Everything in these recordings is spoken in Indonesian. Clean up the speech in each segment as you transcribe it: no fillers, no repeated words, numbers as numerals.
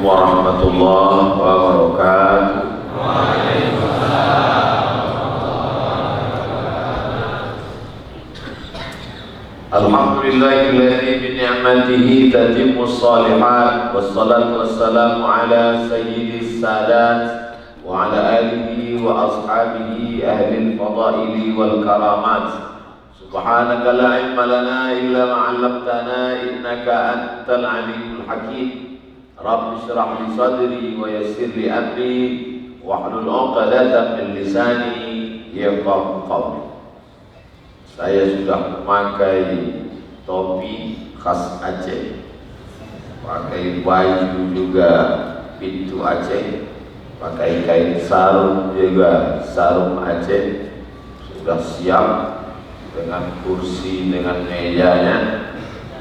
warahmatullahi wabarakatuh. Alhamdulillahilladzi bi ni'matihi tatimmus shalihat, wassalatu wassalamu ala sayyidis sadat wa ala alihi wa ashabihi ahlil fadaili wal karamat. Subhanaka la ilma lana illa ma 'allamtana innaka antal alimul hakim. Rabbi shrah li sadri wa yassir li amri wahlul 'uqdatam min lisani yafqahu qawli. Saya sudah memakai topi khas Aceh, pakai baju juga pintu Aceh, pakai kain sarung juga sarung Aceh, sudah siap dengan kursi, dengan mejanya.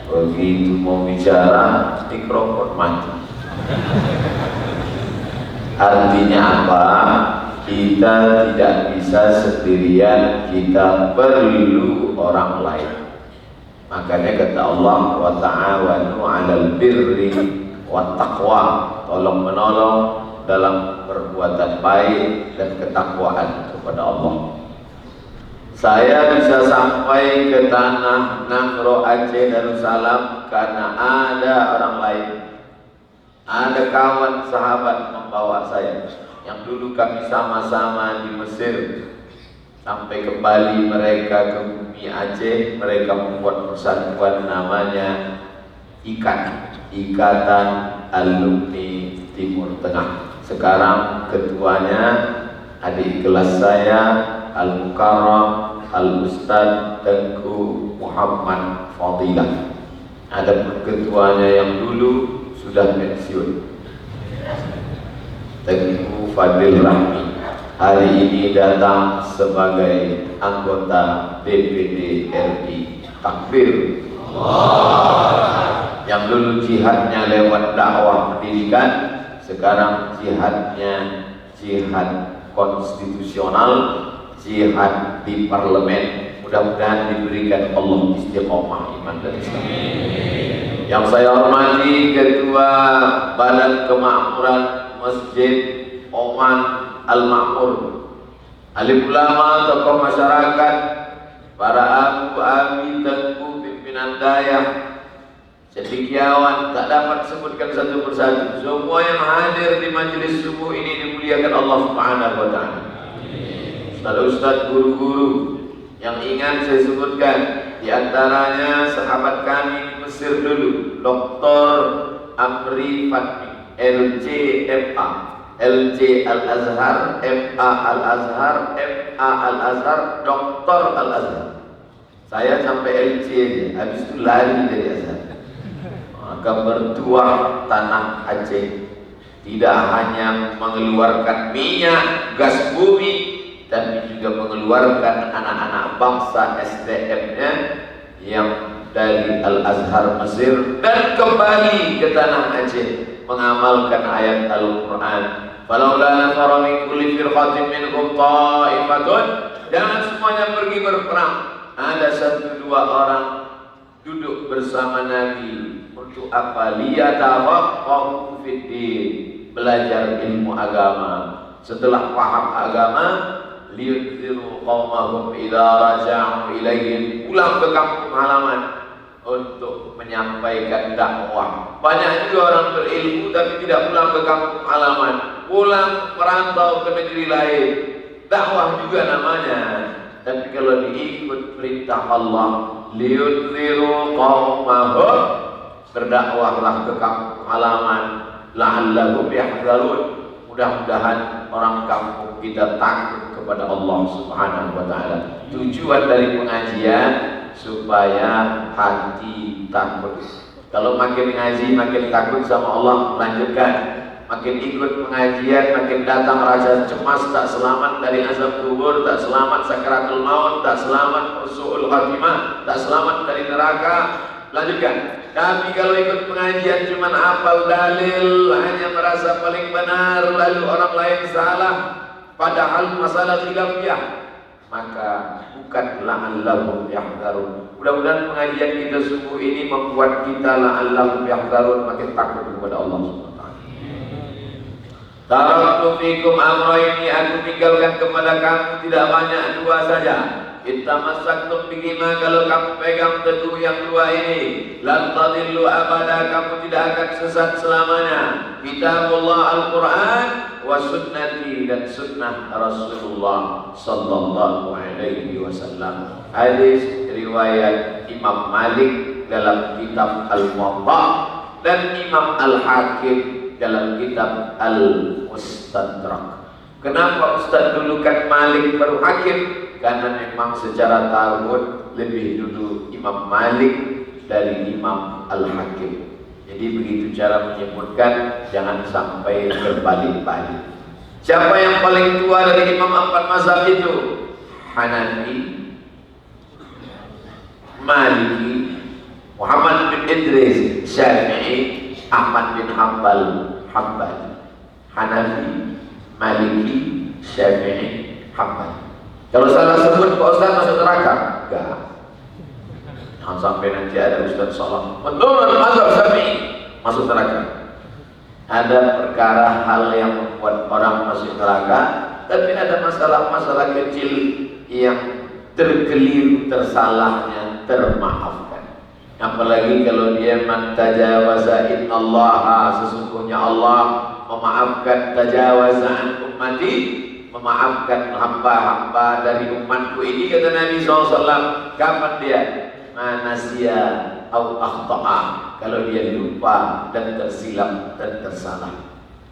Begitu mau bicara, mikrofon mati. Artinya apa? Kita tidak bisa sendirian, kita perlu orang lain. Makanya kata Allah, wa ta'awanu 'alal birri wat taqwa, tolong menolong dalam perbuatan baik dan ketakwaan kepada Allah. Saya bisa sampai ke tanah Nangro Aceh Darussalam karena ada orang lain. Ada kawan sahabat membawa saya, yang dulu kami sama-sama di Mesir, sampai kembali mereka ke bumi Aceh. Mereka membuat persatuan namanya Ikatan Alumni Timur Tengah. Sekarang ketuanya adik kelas saya, Al-Mukarram Al-Ustadz Tengku Muhammad Fadilah. Ada ketuanya yang dulu sudah pensiun, Tengku Fadil Rahmi, hari ini datang sebagai anggota DPD RI. Takbir. Yang dulu jihadnya lewat dakwah pendidikan, sekarang jihadnya jihad konstitusional, jihad di parlemen. Mudah-mudahan diberikan Allah istiqomah iman dan Islam. Yang saya hormati Ketua Badan Kemakmuran Masjid Oman Al-Makmur, alim ulama, tokoh masyarakat, para abu, abi, tengku, pimpinan dayah, cendekiawan, tak dapat sebutkan satu persatu. Semua yang hadir di majelis subuh ini dimuliakan Allah Subhanahu wa Ta'ala. Ustaz-ustaz, guru-guru yang ingat saya sebutkan, di antaranya sahabat kami di Mesir dulu, Dr. Amri Fatmi, LC MA, LC Al-Azhar, MA Al-Azhar, MA Al-Azhar, Dr. Al-Azhar. Saya sampai LC aja, habis itu lari dari Azhar. Maka bertuah tanah Aceh tidak hanya mengeluarkan minyak, gas bumi, tapi juga mengeluarkan anak-anak bangsa SDM-nya yang dari Al-Azhar Mesir dan kembali ke tanah Aceh mengamalkan ayat Al-Quran. Falaula nafara min kulli firqatin minhum ta'ifatun, jangan semuanya pergi berperang. Ada 1-2 orang duduk bersama Nabi untuk apa? Liyatafaqahu fiddin, belajar ilmu agama. Setelah paham agama, liyunziru qaumahum idza raja'u ilaihim, pulang ke kampung halaman untuk menyampaikan dakwah. Banyak juga orang berilmu tapi tidak pulang ke kampung halaman, pulang merantau ke negeri lain. Dakwah juga namanya. Tapi kalau diikut perintah Allah, liyunziru qaumahum, berdakwahlah ke kampung halaman, la'allahum yahdharun. Mudah-mudahan orang kampung kita takut kepada Allah Subhanahu wa Ta'ala. Tujuan dari pengajian supaya hati takut. Kalau makin ngaji makin takut sama Allah, lanjutkan. Makin ikut pengajian makin datang rasa cemas, tak selamat dari azab kubur, tak selamat sakaratul maut, tak selamat su'ul khatimah, tak selamat dari neraka. Lanjutkan. Tapi kalau ikut pengajian cuma hafal dalil, hanya merasa paling benar, lalu orang lain salah, padahal masalah khilafiyah, maka bukan la'allahum yahdharun. Mudah-mudahan pengajian kita subuh ini membuat kita la'allahum yahdharun, makin takut kepada Allah Subhanahu wa Ta'ala. Taraktu fikum amrayni, aku tinggalkan kepada kamu tidak banyak dua saja. Ittamassaktum bihima, kalau kamu pegang teguh yang dua ini, lan tadillu abada, kamu tidak akan sesat selamanya. Kitabullah Al-Quran wa sunnati, dan sunnah Rasulullah sallallahu alaihi wasallam. Hadis riwayat Imam Malik dalam kitab Al-Muwatta dan Imam Al-Hakim dalam kitab Al-Mustadrak. Kenapa Ustaz dulukan Malik baru Hakim? Karena memang secara tahun lebih dulu Imam Malik dari Imam Al-Hakim. Jadi begitu cara menyebutkan, jangan sampai berbalik-balik. Siapa yang paling tua dari Imam empat mazhab itu? Hanafi, Maliki, Muhammad bin Idris, Syafi'i, Ahmad bin Hanbal, Hanbali. Hanafi, Maliki, Syafi'i, Hanbali. Kalau salah sebut Pak Ustaz masuk neraka? Enggak. Jangan sampai nanti ada Ustaz salah menurut mazhab Syafi'i masuk neraka. Ada perkara hal yang membuat orang masuk neraka, tapi ada masalah-masalah kecil yang terkeliru, tersalahnya termaafkan. Apalagi kalau dia man tajawaza innallaha, sesungguhnya Allah memaafkan tajawaza an ummati, memaafkan hamba-hamba dari umatku ini, kata Nabi SAW. Kapan dia? Manasya au akhta'a, kalau dia lupa dan tersilap dan tersalah.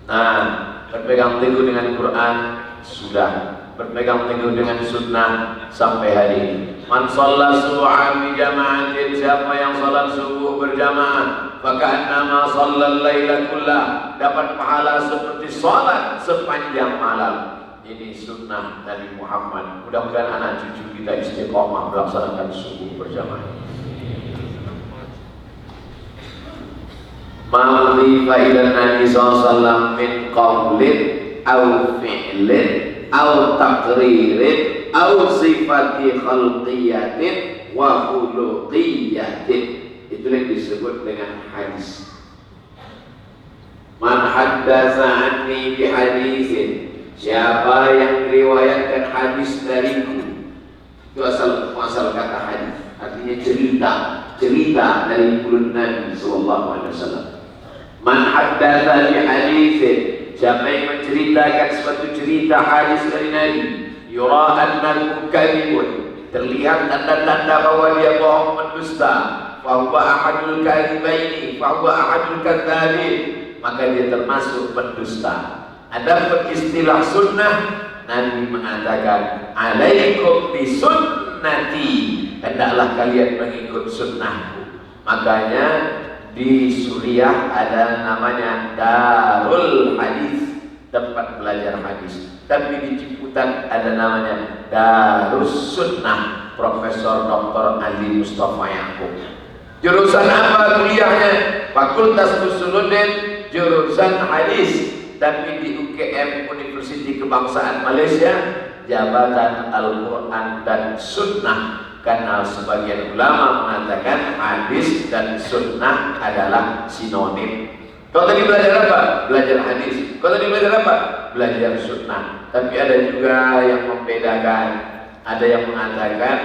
Nah, berpegang teguh dengan Quran sudah, berpegang teguh dengan sunnah sampai hari ini. Man shalla subha bi jama'atin, siapa yang salat subuh berjamaah, faka'annama shallal laila kullah, dapat pahala seperti salat sepanjang malam. Ini sunnah Nabi Muhammad. Mudah-mudahan anak cucu kita istiqomah melaksanakan subuh berjamaah. Ma'udhifa ila Nabi SAW min qawlin au fi'lin au taqririn au sifati khalqiyatin wa khuluqiyatin. Itu yang disebut dengan hadis. Man haddatsa anni bi hadisin, siapa yang meriwayatkan hadis dariku. Itu asal kata hadis, artinya cerita dari mulut Nabi SAW. Man haddatsa bi haditsin, siapa yang menceritakan suatu cerita hadis dari Nabi, yura annahu kadhibun, terlihat tanda-tanda bahwa dia bohong, mendusta, fa huwa ahadul kadhibaini, fa huwa ahadul kadzdzabin, maka dia termasuk pendusta. Ada istilah sunnah, Nabi mengatakan alaikum bi sunnati, hendaklah kalian mengikut sunnahku. Makanya di Suriah ada namanya Darul Hadis, tempat belajar hadis. Tapi di Ciputat ada namanya Darus Sunnah, Profesor Dr. Ali Mustafa Yaakob. Jurusan apa kuliahnya? Fakultas Usuluddin, jurusan hadis. Tapi di UGM, Universiti Kebangsaan Malaysia, Jabatan Al-Quran dan Sunnah. Karena sebagian ulama mengatakan hadis dan sunnah adalah sinonim. Kalau tadi belajar apa? Belajar hadis. Kalau tadi belajar apa? Belajar sunnah. Tapi ada juga yang membedakan. Ada yang mengatakan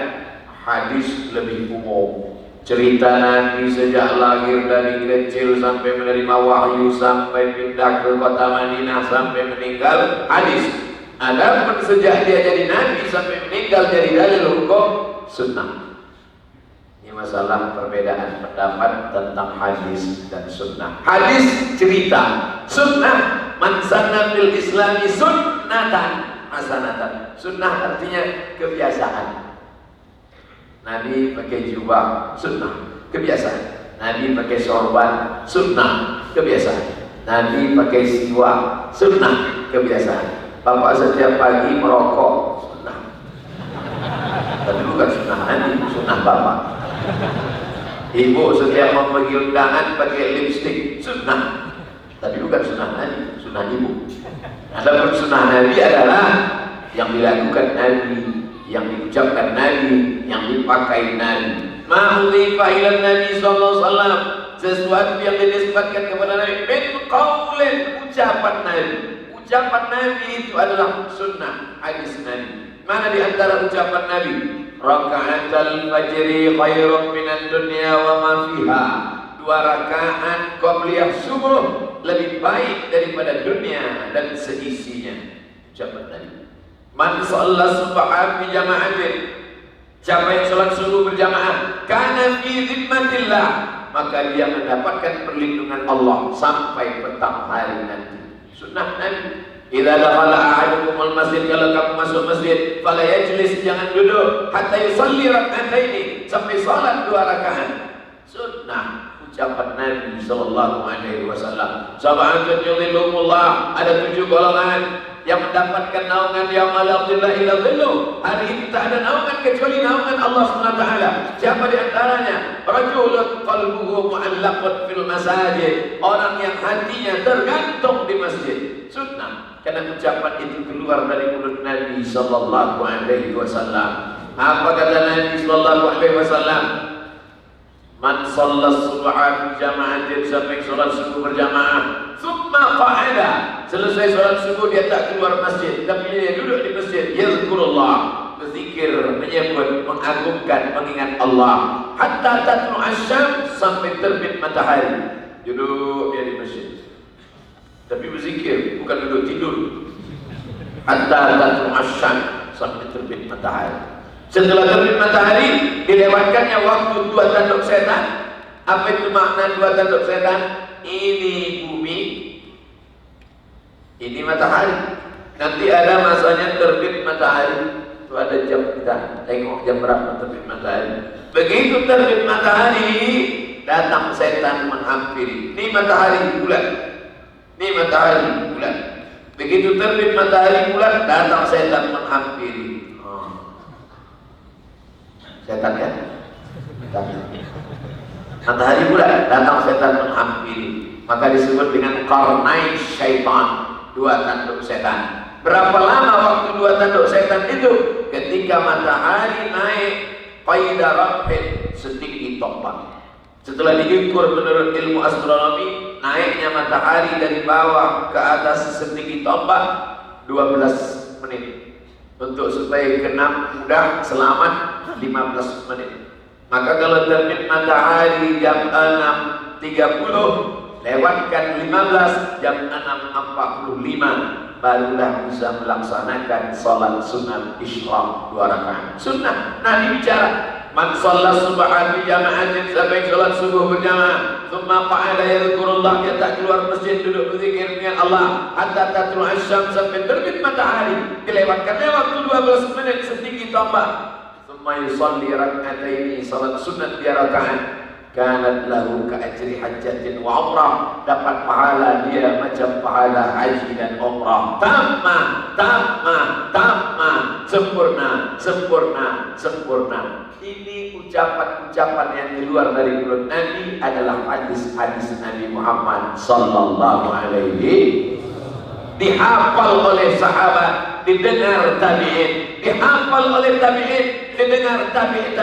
hadis lebih umum. Cerita Nabi sejak lahir dari kecil sampai menerima wahyu, sampai pindah ke kota Madinah, sampai meninggal, hadis. Adapun sejak dia jadi Nabi sampai meninggal jadi dalil hukum sunnah. Ini masalah perbedaan pendapat tentang hadis dan sunnah. Hadis cerita, sunnah man sanna fil islami sunnatan hasanatan. Sunnah artinya kebiasaan. Nabi pakai jubah, sunnah, kebiasaan. Nabi pakai sorban, sunnah, kebiasaan. Nabi pakai siwak, sunnah, kebiasaan. Bapak setiap pagi merokok, sunnah. Tapi bukan sunnah Nabi, sunnah bapak. Ibu setiap mau pergi undangan pakai lipstik, sunnah. Tapi bukan sunnah Nabi, sunnah ibu. Adapun sunnah Nabi adalah yang dilakukan Nabi, yang diucapkan Nabi, yang dipakai Nabi. Ma'udhifa ila Nabi SAW, sesuatu yang dinisbatkan kepada Nabi min qaulin, ucapan Nabi. ucapan Nabi itu adalah sunnah, hadis Nabi. Mana di antara ucapan Nabi? Raka'atul fajri khairun minad dunya wa ma fiha. 2 rakaat qabliyah subuh lebih baik daripada dunia dan seisinya. Ucapan Nabi. Man shalla subha fi jama'atin, siapa yang sholat subuh berjamaah, kana fi zimmatillah, maka dia mendapatkan perlindungan Allah sampai petang hari nanti. Sunnah Nabi. Idza dakhala ahadukumul masjid, kalau kamu masuk masjid, fala yajlis, jangan duduk, hatta yusalli rak'ataini, sampai salat 2 rakaat. Sunnah ucapan Nabi sallallahu alaihi wasallam. Sab'atun yudhilluhumullah, ada 7 golongan yang mendapatkan naungan yaumala la dhilla illa dhilluh. Hari ini tak ada naungan kecuali naungan Allah Subhanahu wa taala. Siapa di antaranya? Rajulun qalbuhu mu'allaqun fil masajid, orang yang hatinya tergantung di masjid. Sunnah, karena ucapan itu keluar dari mulut Nabi sallallahu alaihi wasallam. Apa kata Nabi sallallahu alaihi wasallam? Man shalla subha fi jama'atin, sampai salat subuh berjamaah, thumma qa'ada, selesai salat subuh dia tak keluar masjid, tapi dia duduk di masjid, yazkurullah, berzikir, menyebut, mengagungkan, mengingat Allah, hatta tatlu asyam, sampai terbit matahari. Duduk dia di masjid, tapi berzikir, bukan duduk tidur. Hatta tatlu asyam, sampai terbit matahari. Setelah terbit matahari, dilewatkannya waktu 2 tanduk setan. Apa itu makna 2 tanduk setan? Ini bumi, ini matahari. Nanti ada masanya terbit matahari. Itu ada jam, kita tengok jam berapa terbit matahari. Begitu terbit matahari, datang setan menghampiri. Ini matahari bulan, ini matahari bulan. Begitu terbit matahari bulan, datang setan menghampiri. Setan ya, matahari bulan, datang setan menghampiri, maka disebut dengan qarnai syaitan, 2 tanduk setan. Berapa lama waktu 2 tanduk setan itu? Ketika matahari naik qaida rabhin, setinggi tombak. Setelah diukur menurut ilmu astronomi, naiknya matahari dari bawah ke atas setinggi tombak 12 menit. Untuk supaya genap mudah selamat 15 menit. Maka kalau terbit matahari jam 6.30, lewatkan 15, jam 6.45, barulah bisa melaksanakan salat sunat isyraq 2 rakaat. Sunnah. Nabi bicara, man shalla subha fi jama'atin, sampai salat subuh berjamaah, thumma qa'ada yadhkurullah, dia tak keluar masjid, duduk berzikir dengan Allah, hatta tatlu asyam, sampai terbit matahari, dilewatkannya waktu 12 menit setinggi tombak. Thumma yusalli rak'ataini, salat sunat 2 rakaat, kanat lahu ka'ajri hajjatin wa umrah, dapat pahala dia macam pahala haji dan umrah. Tamma, tamma, tamma, sempurna, sempurna, sempurna. Ini ucapan-ucapan yang keluar dari mulut Nabi adalah hadis-hadis Nabi Muhammad sallallahu alaihi, dihafal oleh sahabat, didengar tabi'in, dihafal oleh tabi'in, didengar tabi'in,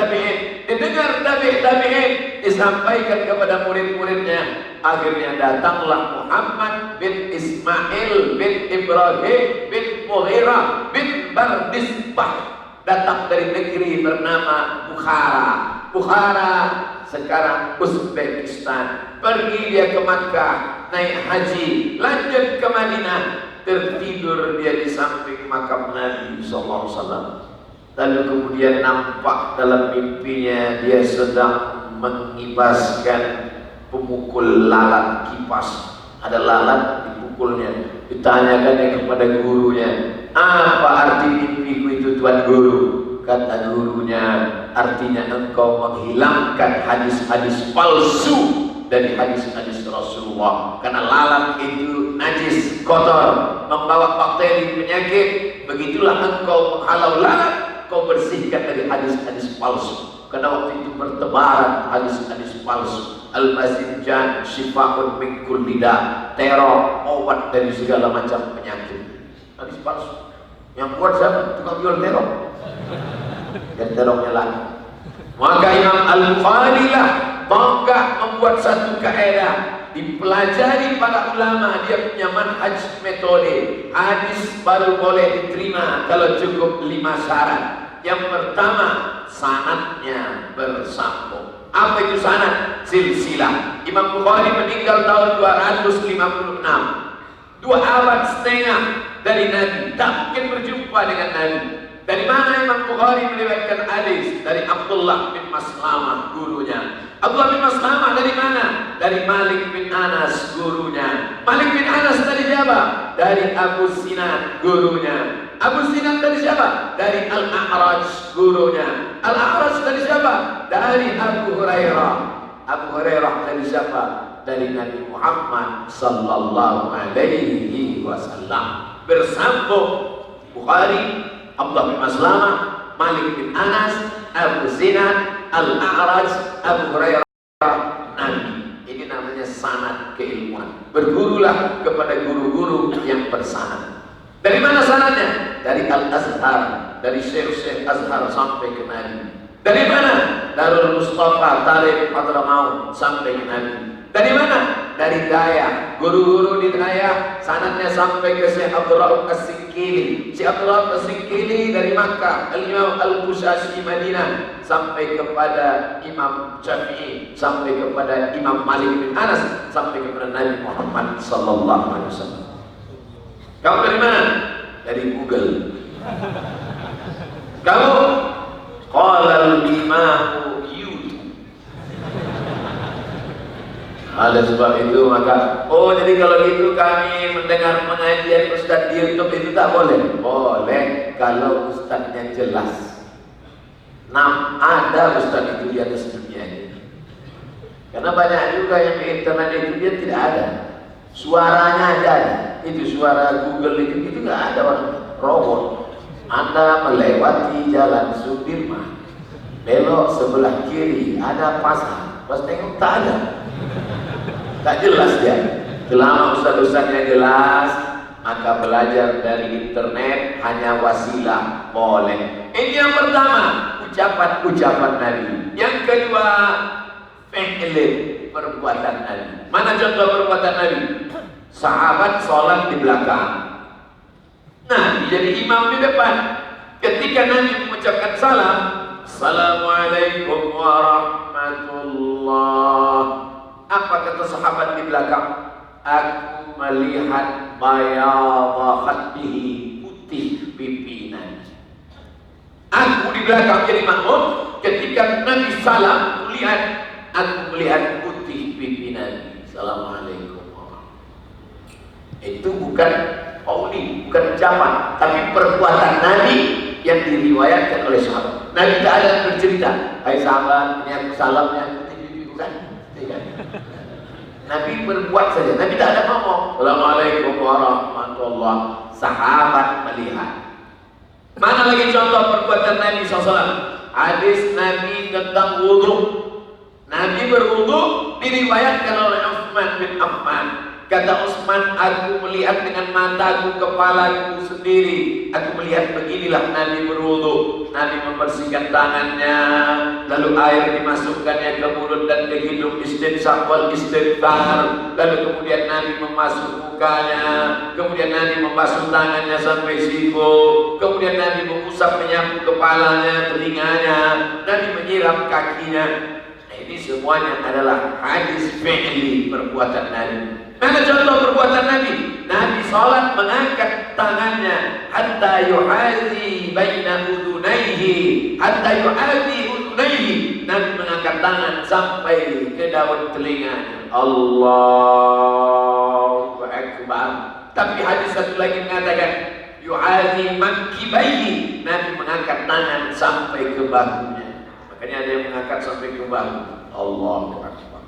didengar tabi'in, disampaikan kepada murid-muridnya. Akhirnya datanglah Muhammad bin Ismail bin Ibrahim bin Mughirah bin Bardisbah, datang dari negeri bernama Bukhara. Bukhara sekarang Uzbekistan. Pergi dia ke Makkah, naik haji, lanjut ke Madinah, tertidur dia di samping makam Nabi SAW. Lalu kemudian nampak dalam mimpinya dia sedang mengibaskan pemukul lalat kipas. Ada lalat dipukulnya. Ditanyakan kepada gurunya, apa arti mimpiku itu Tuan Guru? Kata gurunya, artinya engkau menghilangkan hadis-hadis palsu dari hadis-hadis Rasulullah. Karena lalat itu najis, kotor, membawa bakteri penyakit. Begitulah engkau menghalau lalat, kau bersihkan dari hadis-hadis palsu. Karena waktu itu bertebaran hadis-hadis palsu. Al-Mazinjan syifa'un min kulli da', teror, obat dari segala macam penyakit. Hadis palsu. Yang buat siapa? Tukang jual teror. Dan terornya lagi. Maka Imam Al-Bukhari lah bangga membuat satu kaedah. dipelajari para ulama, dia punya manhaj metode. Hadis baru boleh diterima kalau cukup 5 syarat. Yang pertama, sanadnya bersambung. Apa itu sanad? Silsilah. Imam Bukhari meninggal tahun 256, 2 abad setengah dari Nabi, tak mungkin berjumpa dengan Nabi. Dari mana Imam Bukhari meriwayatkan hadis? Dari Abdullah bin Maslamah, gurunya. Abdullah bin Maslamah dari mana? Dari Malik bin Anas, gurunya. Malik bin Anas dari siapa? Dari Abu Sinan, gurunya. Abu Sinan dari siapa? Dari Al-A'raj, gurunya. Al-A'raj dari siapa? Dari Abu Hurairah. Abu Hurairah dari siapa? Dari Nabi Muhammad sallallahu alaihi wasallam. Bersambung Bukhari, Abdullah bin Maslamah, Malik bin Anas, Abu Sinan, Al-A'raj, Abu Hurairah, Nabi. Ini namanya sanad keilmuan. Bergurulah kepada guru-guru yang bersanad. Dari mana sanadnya? Dari Al-Azhar, dari Syekh Azhar sampai ke Nabi. Dari mana? Darul Mustafa, Tarikh Hadramaut sampai ke Nabi. Dari mana? Dari Daya, guru-guru di Daya, sanadnya sampai ke Syekh Abdul Rauf As-Sinkili. Syekh Abdul Rauf As-Sinkili dari Makkah, Al-Imam Al-Qushashi Madinah, sampai kepada Imam Syafi'i, sampai kepada Imam Malik bin Anas, sampai kepada Nabi Muhammad sallallahu alaihi wasallam. Kamu dari mana? Dari Google. Kamu qala al-imamu YouTube. Oleh sebab itu maka, jadi kalau gitu kami mendengar pengajian Ustaz di YouTube itu tak boleh? Boleh kalau Ustaznya jelas. Ada Ustaz itu di atas dunia ini. Karena banyak juga yang di internet itu dia tidak ada. Suaranya aja ada. Itu suara Google itu nggak ada orang robot. Anda melewati jalan Sudirman, belok sebelah kiri ada pasar, pas tengok tak ada, tak jelas dia. Selama ustaz-ustaznya jelas, maka belajar dari internet hanya wasilah, boleh. Ini yang pertama, ucapan-ucapan Nabi. Yang kedua, fi'il, perbuatan Nabi. Mana contoh perbuatan Nabi? Sahabat sholat di belakang, nah jadi imam di depan. Ketika Nabi mengucapkan salam, Assalamualaikum warahmatullah, apa kata sahabat di belakang? Aku melihat bayadha khaddihi, putih pipi Nabi. Aku di belakang jadi makmum. Ketika Nabi salam, aku melihat putih pipi Nabi. Assalamualaikum. Itu bukan qauli, bukan ucapan, tapi perbuatan Nabi yang diriwayatkan oleh sahabat. Nabi tak ada bercerita, hai sahabat, ini aku salamnya putih pipi, bukan. Tidak. Nabi berbuat saja. Nabi tak ada ngomong Assalamualaikum warahmatullah. Sahabat melihat. Mana lagi contoh perbuatan Nabi SAW? Hadis Nabi tentang wudhu. Nabi berwudhu diriwayatkan oleh Utsman bin Affan. Kata Utsman, aku melihat dengan mataku, kepalaku sendiri. Aku melihat beginilah Nabi berwudu. Nabi membersihkan tangannya, lalu air dimasukkannya ke mulut dan ke hidung, istinsaq wal istighfar. Lalu kemudian Nabi membasuh mukanya, kemudian Nabi membasuh tangannya sampai siku, kemudian Nabi mengusap menyapu kepalanya, telinganya, Nabi menyiram kakinya. Ini semuanya adalah hadis fi'li, perbuatan Nabi. Mana contoh perbuatan Nabi? Nabi sholat mengangkat tangannya hatta yu'adhi baina udunaihi, hatta yu'adhi udunaihi. Nabi mengangkat tangan sampai ke daun telinganya. Allahu Akbar. Tapi hadis satu lagi mengatakan yu'adhi mankibaihi. Nabi mengangkat tangan sampai ke bahunya. Makanya ada yang mengangkat sampai ke bahu. Allahu Akbar.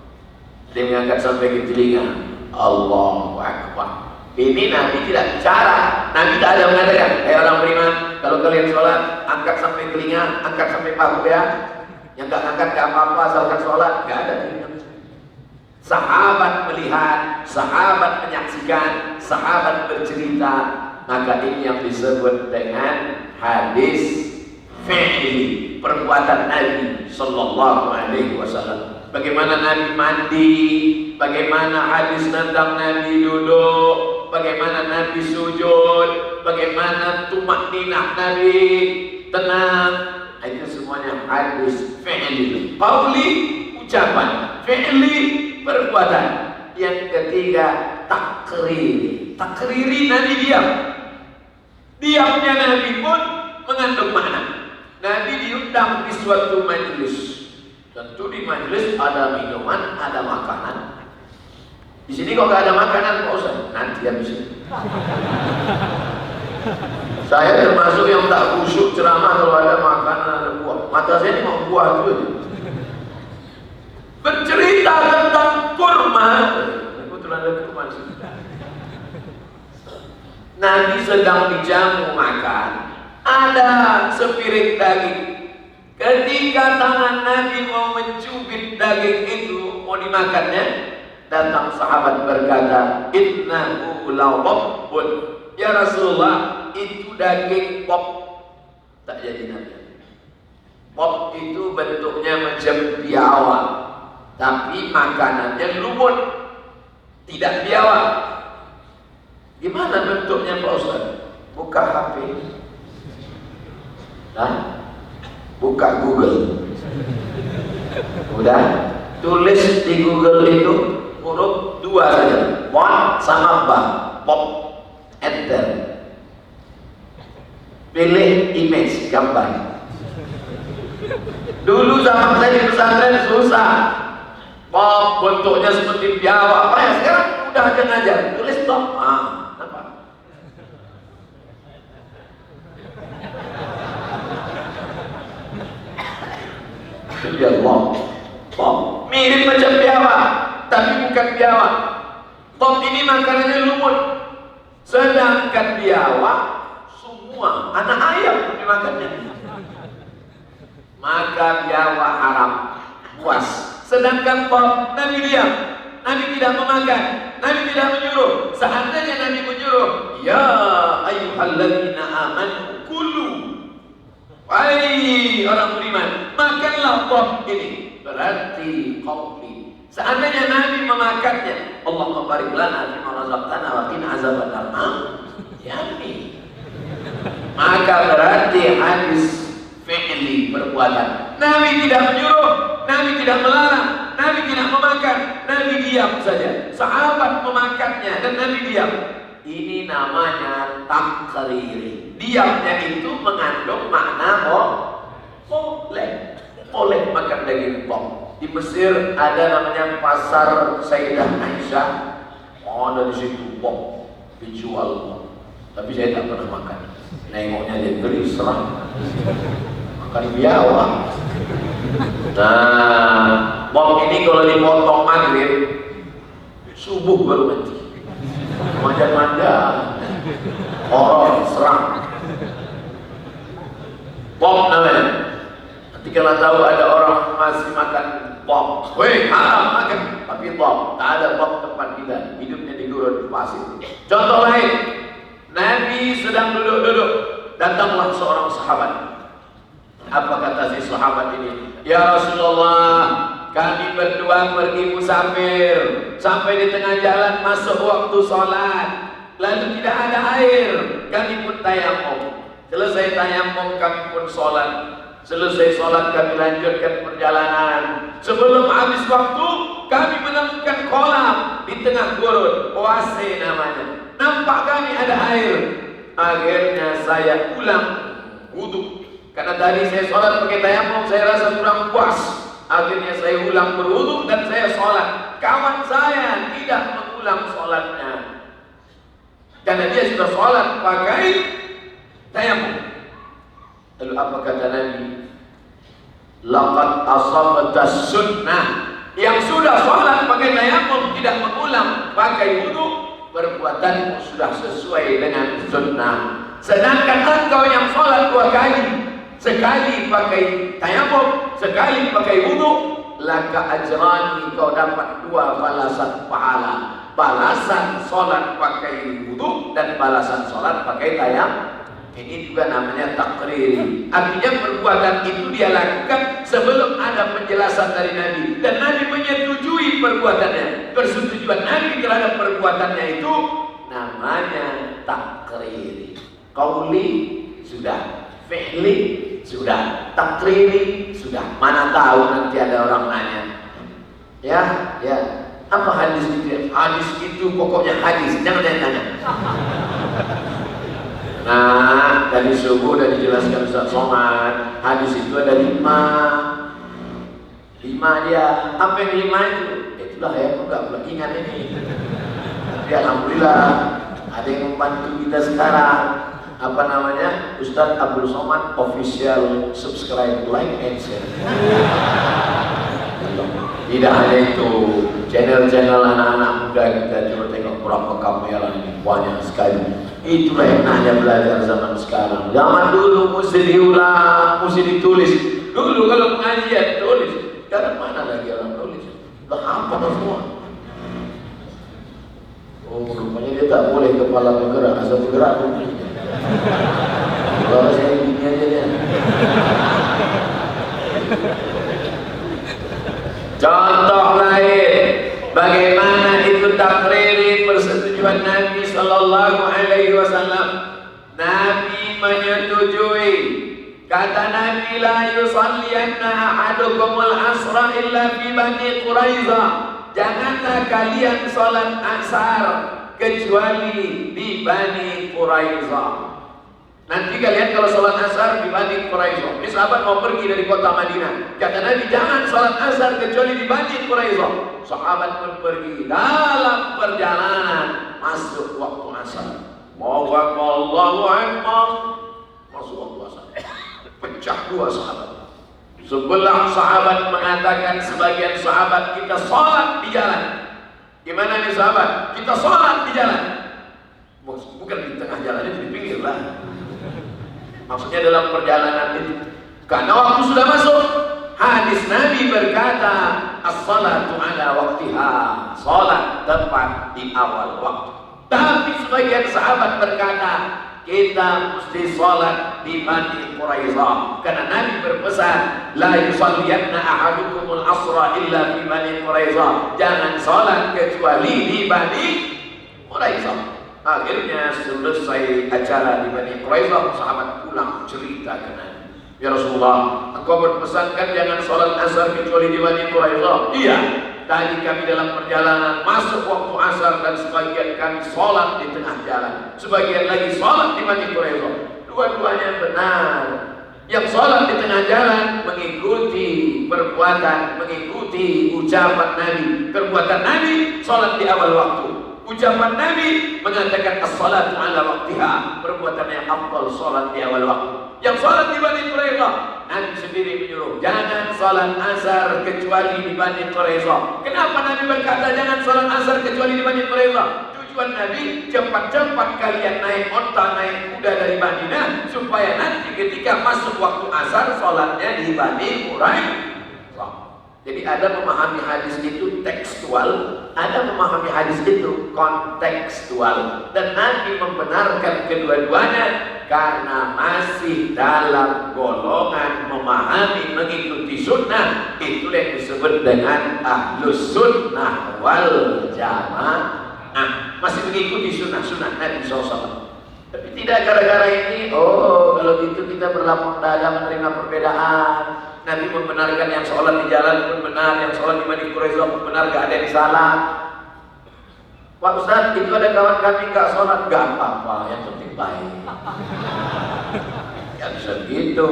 Ada yang mengangkat sampai ke telinga. Allahu Akbar. Ini Nabi tidak bicara. Nabi tak ada mengatakan, hai orang beriman, kalau kalian sholat, angkat sampai telinga, angkat sampai bahu ya. Yang tak angkat gak apa-apa, asalkan sholat. Gak ada telinga. Sahabat melihat, sahabat menyaksikan, sahabat bercerita. Maka ini yang disebut dengan hadis fi'li, perbuatan Nabi sallallahu alaihi wasallam. Bagaimana Nabi mandi, bagaimana hadis tentang Nabi duduk, bagaimana Nabi sujud, bagaimana tumakninah Nabi tenang. Itu semuanya hadis fi'li. Qauli ucapan, fi'li perbuatan. Yang ketiga takriri. Takriri Nabi diam. Diamnya Nabi pun mengandung makna. Nabi diundang di suatu majelis. Tentu di majelis ada minuman, ada makanan. Di sini kok gak ada makanan, Pak Ustaz? Nanti habis ini. Saya termasuk yang tak khusyuk ceramah kalau ada makanan, ada buah. Mata saya ini mau buah dulu. Bercerita tentang kurma. Kebetulan ada kurma di sini. Nabi sedang dijamu makan. Ada sepiring daging. Ketika tangan Nabi mau mencubit daging itu, mau dimakannya, datang sahabat berkata, innahu lawabun. Ya Rasulullah, itu daging pop. Tak jadi Nabi. Pop itu bentuknya macam biawak, tapi makanannya lumut, tidak biawak. Gimana bentuknya Pak Ustaz? Buka HP. Nah, buka Google. Udah, tulis di Google itu huruf 2 saja, pon sama ba, pop, enter. Pilih image, gambar. Dulu zaman saya di pesantren susah. Pop bentuknya seperti biawak. Ya sekarang udah aja ngajar, tulis top. Apa? Ya Allah, pop mirip macam biawak, tapi bukan biawak. Pop ini makanannya lumut, sedangkan biawak semua anak ayam dimakannya. Maka biawak haram, puas. Sedangkan pop Nabi diam, Nabi tidak memakan, Nabi tidak menyuruh. Seandainya Nabi menyuruh, ya ayyuhalladzina amanu kulu. Wahai orang beriman, makanlah pop ini. Berarti qauli. Seandainya Nabi memakannya, Allahumma barik lana fima razaqtana wa qina azabannar. Yani. Maka berarti hadis fi'li perbuatan. Nabi tidak menyuruh, Nabi tidak melarang, Nabi tidak memakan, Nabi diam saja. Sahabat memakannya dan Nabi diam. Ini namanya takriri. Diamnya itu mengandung makna boleh makan daging pop. Di Mesir ada namanya pasar Sayyidah Aisyah. Ada di situ pop dijual. Tapi saya tak pernah makan. Nengoknya dia beli serang. Makan biawak. Nah, pop ini kalau dipotong maghrib, subuh baru mati. Manja-manja, horor, serang. Pop namanya. Ketika tahu ada orang masih makan pop, weh haram makan, tapi pop, tak ada pop tempat kita, hidupnya di gurun pasir. Contoh lain, Nabi sedang duduk-duduk, datanglah seorang sahabat. Apa kata si sahabat ini? Ya Rasulullah, kami berdua pergi musafir, sampai di tengah jalan masuk waktu sholat, lalu tidak ada air, kami pun tayamum. Selesai tayamum kami pun sholat. Selesai sholat kami lanjutkan perjalanan. Sebelum habis waktu kami menemukan kolam di tengah gurun, oase namanya. Nampak kami ada air. Akhirnya saya ulang wudhu. Karena tadi saya sholat pakai tayamum, saya rasa kurang puas. Akhirnya saya ulang berwudhu dan saya sholat. Kawan saya tidak mengulang sholatnya, karena dia sudah sholat pakai tayamum. Lalu apa kata Nabi? Laqad asabta sunnah. Yang sudah sholat pakai tayamum, tidak mengulang pakai wudhu, perbuatanmu sudah sesuai dengan sunnah. Sedangkan engkau yang sholat 2 kali, sekali pakai tayamum, sekali pakai wudhu, laka ajrani, kau dapat 2 balasan pahala. Balasan sholat pakai wudhu dan balasan sholat pakai tayamum. Ini juga namanya takriri. Artinya perbuatan itu dia lakukan sebelum ada penjelasan dari Nabi, dan Nabi menyetujui perbuatannya. Persetujuan Nabi terhadap perbuatannya itu namanya takriri. Qauli sudah, fi'li sudah, takriri sudah. Mana tahu nanti ada orang nanya, ya, apa hadis itu? Hadis itu pokoknya hadis, jangan tanya. Nah, tadi subuh udah dijelaskan Ustaz Somad, hadis itu ada 5 dia. Apa yang 5 itu? Itulah ya, aku gak ingat ini. Tapi alhamdulillah ada yang membantu kita sekarang. Apa namanya? Ustaz Abdul Somad official, subscribe, like, and share. Tidak hanya itu, channel-channel anak-anak muda kita coba tengok berapa kamera ini, banyak sekali. Itulah yang hanya belajar zaman sekarang. Zaman dulu mesti diulang, mesti ditulis. Dulu kalau pengajian tulis, sekarang mana lagi orang tulis? Udah hafal semua. Oh, rupanya dia tak boleh kepala bergerak, asal bergerak rupanya. Kalau saya gini aja dia. Contoh lain, bagaimana itu takriri persetujuan Nabi Sallallahu Alaihi Wasallam. Nabi menyetujui, kata Nabi, la yusalliyanna ahadukumul asra illa fi Bani Quraizah. Janganlah kalian salat asar kecuali di Bani Quraizah. Nanti kalian kalau sholat asar di Bani Quraizah. Ini sahabat mau pergi dari kota Madinah. Kata Nabi, jangan sholat asar kecuali di Bani Quraizah. Sahabat pun pergi. Dalam perjalanan masuk waktu asar. Allahu Akbar. Masuk waktu asar. Pecah dua sahabat. Sebelah sahabat mengatakan, sebagian sahabat, kita sholat di jalan. Gimana nih sahabat? Kita sholat di jalan. Bukan di tengah jalan, itu di pinggir lah. Maksudnya dalam perjalanan itu. Karena waktu sudah masuk, hadis Nabi berkata, as-salatu ala waktiha, salat tepat di awal waktu. Tapi sebagian sahabat berkata, kita mesti salat di Bani Quraizah, karena Nabi berpesan, la yusalliyanna ahadukumul asra illa fi Bani Quraizah. Jangan salat kecuali di Bani Quraizah. Akhirnya selesai acara di Bani Quraizah, sahabat pulang cerita ke Nabi. Ya Rasulullah, engkau berpesan kan jangan sholat asar kecuali di Bani Quraizah. Iya, tadi kami dalam perjalanan masuk waktu asar dan sebagian kami sholat di tengah jalan, sebagian lagi sholat di Bani Quraizah. Dua-duanya benar. Yang sholat di tengah jalan mengikuti perbuatan, mengikuti ucapan Nabi. Perbuatan Nabi sholat di awal waktu. Ucapan Nabi mengatakan as-salatu ala waktiha, perbuatan yang afdal salat di awal waktu. Yang salat di Bani Quraizah, Nabi sendiri menyuruh jangan salat asar kecuali di Bani Quraizah. Kenapa Nabi berkata jangan salat asar kecuali di Bani Quraizah? Tujuan Nabi, cepat-cepat kalian naik onta, naik kuda dari Madinah, supaya nanti ketika masuk waktu asar salatnya di Bani Quraizah. Jadi ada memahami hadis itu tekstual, ada memahami hadis itu kontekstual. Dan Nabi membenarkan kedua-duanya karena masih dalam golongan memahami, mengikuti sunnah. Itulah yang disebut dengan ahlus sunnah wal jamaah. Masih mengikuti sunnah-sunnah Nabi SAW. Tapi tidak gara-gara ini, oh kalau gitu kita berlapang dada menerima perbedaan. Nabi membenarkan yang sholat di jalan pun benar, yang sholat di Bani Quraizah pun benar, gak ada yang salah. Pak Ustaz, itu ada kawan kami gak sholat, gak apa-apa, yang penting baik. Ya bisa begitu.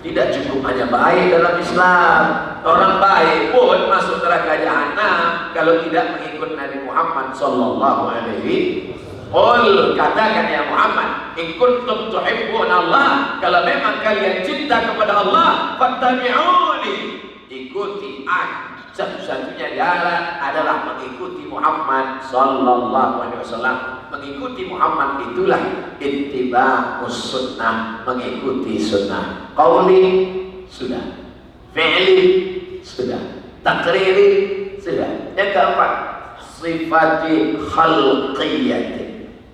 Tidak cukup hanya baik dalam Islam. Orang baik pun masuk neraka jahanam kalau tidak mengikut Nabi Muhammad Sallallahu Alaihi Wasallam. Qul, katakan ya Muhammad, in kuntum tuhibbuna Allah, kalau memang kalian cinta kepada Allah, fattabi'uni, ikuti aku. Satu-satunya jalan adalah mengikuti Muhammad Sallallahu Alaihi Wasallam. Mengikuti Muhammad itulah ittiba'us sunnah, mengikuti sunnah. Qauli sudah, fi'li sudah, takriri sudah. Yang keempat, sifati khalqiyati,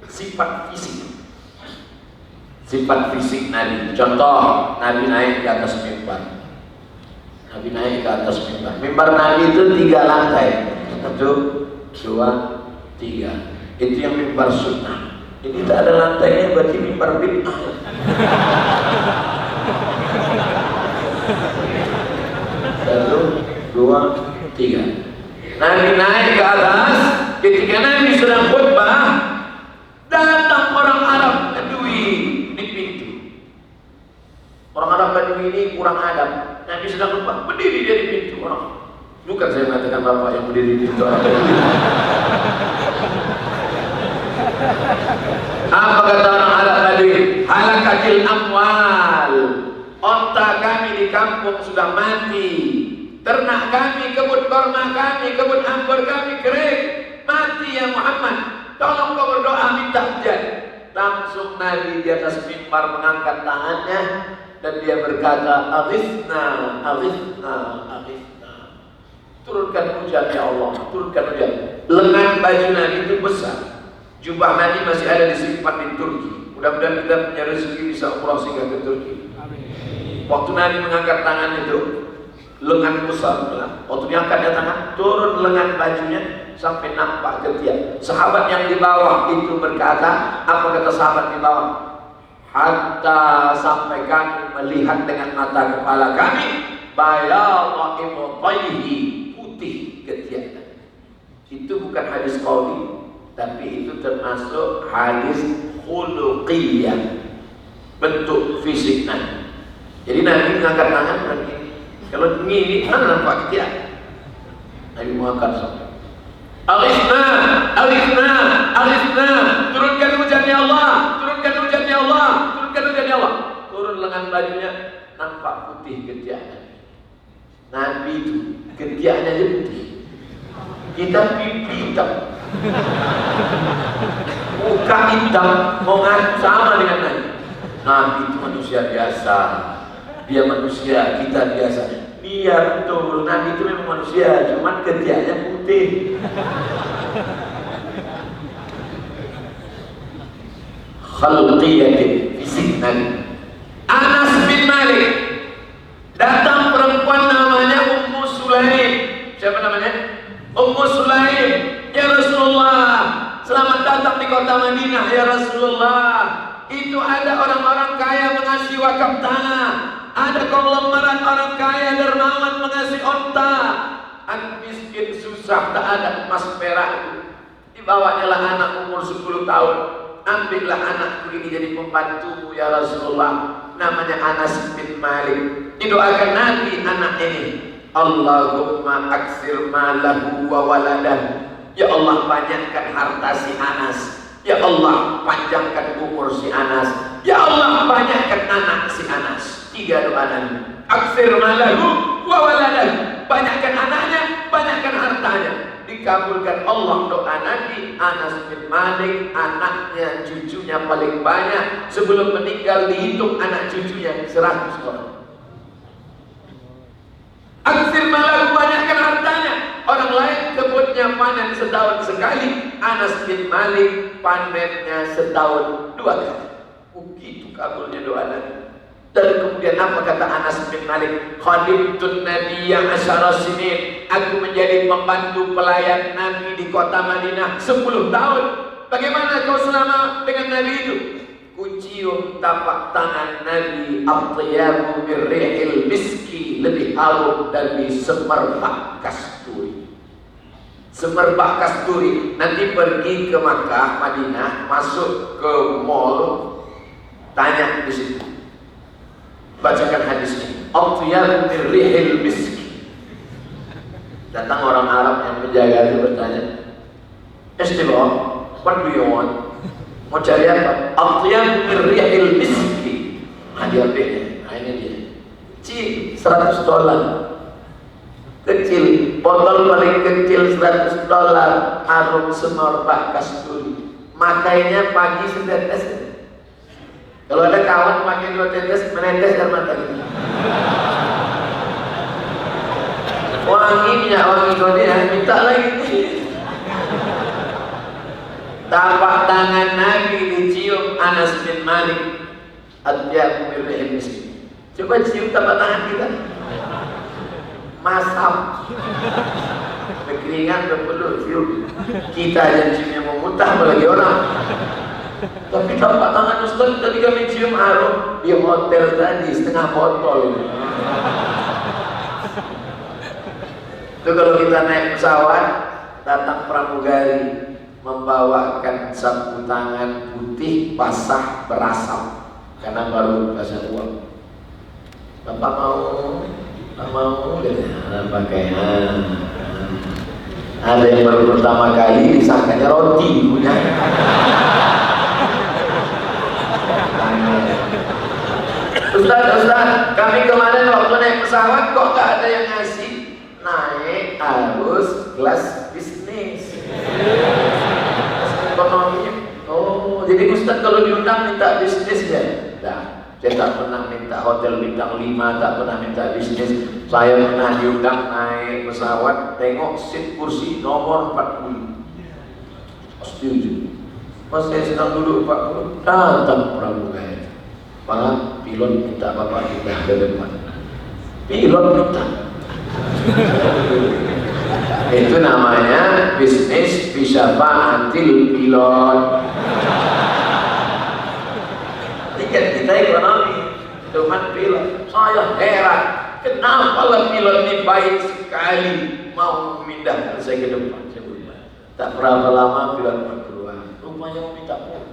sifat fisik. Sifat fisik Nabi. Contoh, Nabi naik di atas mimbar. Nabi naik ke atas mimbar. Mimbar Nabi itu 3 lantai. 1, 2, 3. Itu yang mimbar sunnah. Ini tak ada lantainya, berarti mimbar bid'ah. 1, 2, 3. Nabi naik ke atas. Ketika Nabi sedang khutbah, datang orang Arab Badui di pintu. Orang Arab Badui ini kurang adab. Nabi sedang khutbah, berdiri dia di pintu orang. Bukan saya mengatakan bapak yang berdiri di pintu Arab Badui. Apa kata orang Arab Badui? Halakatil amwal. Onta kami di kampung sudah mati. Ternak kami, kebun korma kami, kebun anggur kami kering. Mati ya Muhammad. Tolong kau berdoa minta hujan. Langsung Nabi di atas mimbar mengangkat tangannya dan dia berkata, Aghithna, Aghithna, Aghithna. Turunkan hujan ya Allah, turunkan hujan. Lengan baju Nabi itu besar. Jubah Nabi masih ada disimpan di Turki. Mudah-mudahan kita punya rezeki bisa umrah singgah ke Turki. Waktu Nabi mengangkat tangan itu, lengan besar. Waktu diangkatnya tangan, turun lengan bajunya sampai nampak ketiak. Sahabat yang di bawah itu berkata, apa kata sahabat di bawah? Hatta sampai kami melihat dengan mata kepala kami, bayadha ibtayhi, putih ketiaknya. Itu bukan hadis qauli, tapi itu termasuk hadis khuluqiyah, bentuk fisik Nabi. Jadi Nabi mengangkat tangan begini. Kalau begini, mana nampak ketiak? Nabi mengangkat sampai. Aghithna, Aghithna, Aghithna. Turunkan hujan ya Allah, turunkan hujan ya Allah, turunkan hujan ya Allah. Turun lengan bajunya, nampak putih ketiaknya. Nabi itu ketiaknya aja putih. Kita pipi hitam, muka hitam, mau ngaku sama dengan Nabi. Nabi itu manusia biasa. Dia manusia, kita biasa. Dia betul, Nabi itu memang manusia, cuman ketiaknya putih. Khalqiyatin, fisik Nabi. Anas bin Malik, datang perempuan namanya Ummu Sulaim. Siapa namanya? Ummu Sulaim. Ya Rasulullah, selamat datang di kota Madinah ya Rasulullah. Itu ada orang-orang kaya mengasih wakaf tanah. Ada konglomerat orang kaya dermawan mengasih onta. Aku miskin susah, tak ada emas perak. Dibawanya lah anak umur 10 tahun. Ambillah anakku ini jadi pembantumu ya Rasulullah. Namanya Anas bin Malik. Didoakan Nabi anak ini. Allahumma aksir malahu wa waladah. Ya Allah banyakkan harta si Anas. Ya Allah panjangkan umur si Anas. Ya Allah banyakkan anak si Anas. 3 doa Nabi. Aksir malahu wa waladah. Banyakkan anaknya, banyakkan hartanya. Dikabulkan Allah doa Nabi. Anas bin Malik, anaknya, cucunya paling banyak. Sebelum meninggal dihitung anak cucunya 100 orang. Aksir malahu, banyakkan hartanya. Orang lain kebunnya panen setahun sekali. Anas bin Malik panennya setahun 2 kali. Begitu kabulnya doa Nabi. Dan kemudian apa kata Anas bin Malik? Khadimtun Nabiyya asyara sinin. Aku menjadi pembantu pelayan Nabi di kota Madinah 10 tahun. Bagaimana kau selama dengan Nabi itu? Kucium tapak tangan Nabi, atyabu birrihil miski, lebih harum dari semerbak kasturi. Semerbak kasturi. Nanti pergi ke Makkah, Madinah, masuk ke mall, tanya di situ. Bacakan hadisnya. Atyabu birrihil miski. Datang orang Arab yang menjaga itu bertanya, Istilah, what do you want? Mau cari apa? Atyabu birrihil miski. Hadiah B-nya. Nah ini dia. Kecil, $100. Kecil, botol paling kecil $100. Harum semerbak kasturi. Makainya pagi setetes. Kalau ada kawan pakai 2 tetes, menetes air mata gitu. Wangi, minyak wangi kau dia, minta lagi. Tapak tangan Nabi dicium Anas bin Malik. Atyabu birrihil miski. Coba cium tapak tangan kita. masam. Keringat gak perlu cium. Kita aja ciumnya mau muntah apalagi orang. Tapi telapak tangan Ustaz tadi kami cium harum di hotel tadi setengah botol. Itu kalau kita naik pesawat datang pramugari membawakan sapu tangan putih basah berasap karena baru kasih uang. Bapak mau? Tak mau? Pakai. Ada yang baru pertama kali disangkanya roti punya. Ustaz, kami kemarin waktu naik pesawat kok gak ada yang ngasih. Naik harus kelas bisnis. Ekonomi. Oh, jadi Ustaz kalau diundang minta bisnis ya? Nah, saya tak pernah minta hotel bintang 5, tak pernah minta bisnis. Saya pernah diundang naik pesawat, tengok seat kursi nomor 40. Setuju. Pas saya sedang duduk 40, datang pramugari. Pak, pilot minta Bapak pindah ke depan. Pilot minta. Itu namanya bisnis bisyafa'atil pilot. Tiket kita ekonomi, cuman pilot. Saya heran, kenapa lah pilot ini baik sekali mau memindahkan saya ke depan. Tak berapa lama pilot berkeluar, rupanya mau minta pulang.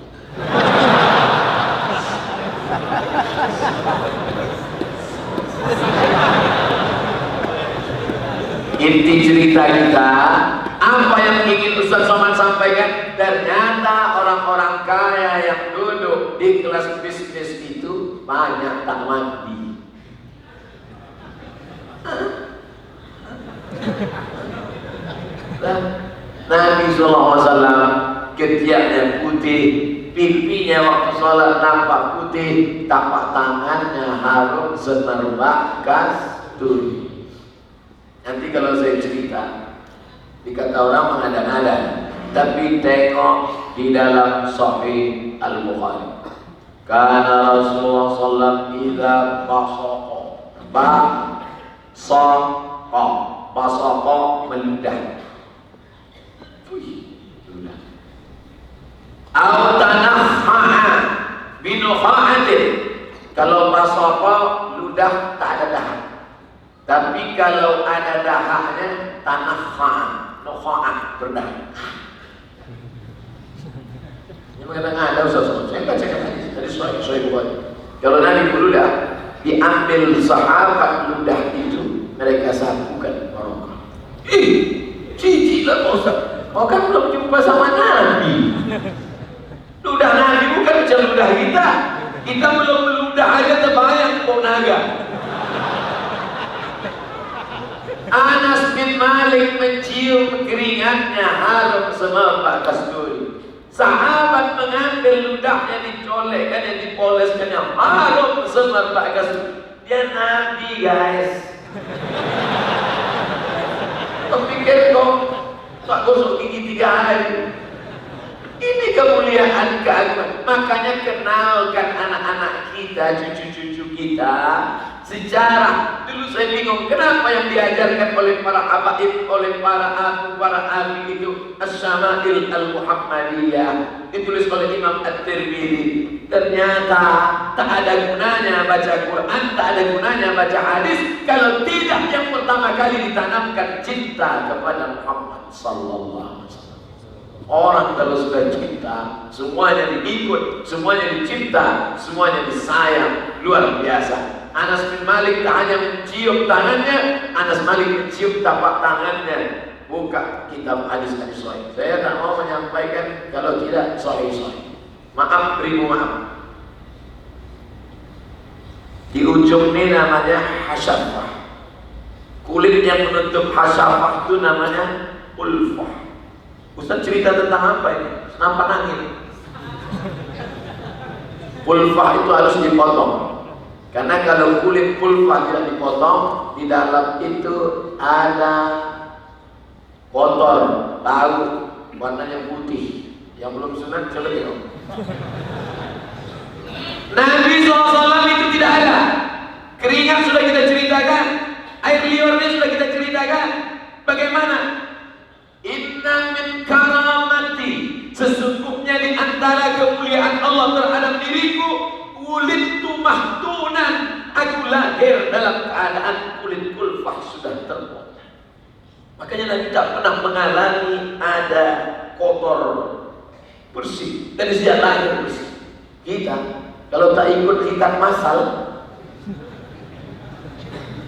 Inti cerita kita, apa yang ingin Ustaz Somad sampaikan, ternyata orang-orang kaya yang duduk di kelas bisnis itu banyak tak mandi. Nabi SAW ketiaknya putih, pipinya waktu sholat nampak putih, tapak tangannya harum semerbak kasturi. Nanti kalau saya cerita, dikata orang mengada-ngada, tapi tengok di dalam Sahih Al-Bukhari. Karena Rasulullah SAW idza basaqa meludah. Au tanaffa'a binukha'atin. Kalau basaqa ludah tak ada dahak. Tapi kalau ada dahaknya tanaffa'a, nukha'ah berdahak. Ini kadang-kadang ada Ustaz. Saya bacakan hadis dari Sahih Bukhari. Kalau Nabi beludah, diambil sahabat ludah itu, mereka sapukan barokah. Jijik lah Pak Ustaz. Kau kan belum jumpa sama Nabi. Ludah Nabi bukan macam ludah kita. Kita belum meludah aja terbayang bau naga. Anas bin Malik mencium keringatnya harum semerbak kasturi. Sahabat mengambil ludahnya, dicolekkan, yang dipoleskan, yang harum semerbak kasturi. Dia Nabi guys. Kau pikir kau tak gosok gigi 3 hari. Ini kemuliaan keagungan. Makanya kenalkan anak-anak kita, cucu-cucu kita sejarah. Dulu saya bingung kenapa yang diajarkan oleh para habaib, oleh para abu, para abi itu As-Syama'il Al-Muhammadiyah, ditulis oleh Imam At-Tirmidzi. Ternyata tak ada gunanya baca Quran, tak ada gunanya baca hadis kalau tidak yang pertama kali ditanamkan cinta kepada Muhammad sallallahu alaihi wasallam. Orang kalau sudah cinta, semuanya diikut, semuanya dicinta, semuanya disayang, luar biasa. Anas bin Malik tak hanya mencium tangannya, Anas Malik mencium tapak tangannya. Buka kitab hadis-hadis sahih. Saya tak mau menyampaikan kalau tidak sahih-sahih. Maaf, beribu maaf. Di ujung ini namanya hasyafah. Kulit yang menutup hasyafah itu namanya ulfah. Ustaz cerita tentang apa ini? Nampak angin. Ulfah itu harus dipotong. Karena kalau kulit ulfah tidak dipotong, di dalam itu ada kotor, tahu, warnanya putih. Yang belum sunat coba tengok. Nabi SAW itu tidak ada. Keringat sudah kita ceritakan, air liurnya sudah kita lahir dalam keadaan kulit kulfah sudah terbuat. Makanya Nabi tak pernah mengalami ada kotor, bersih dari sejak lahir bersih. Kita kalau tak ikut khitan masal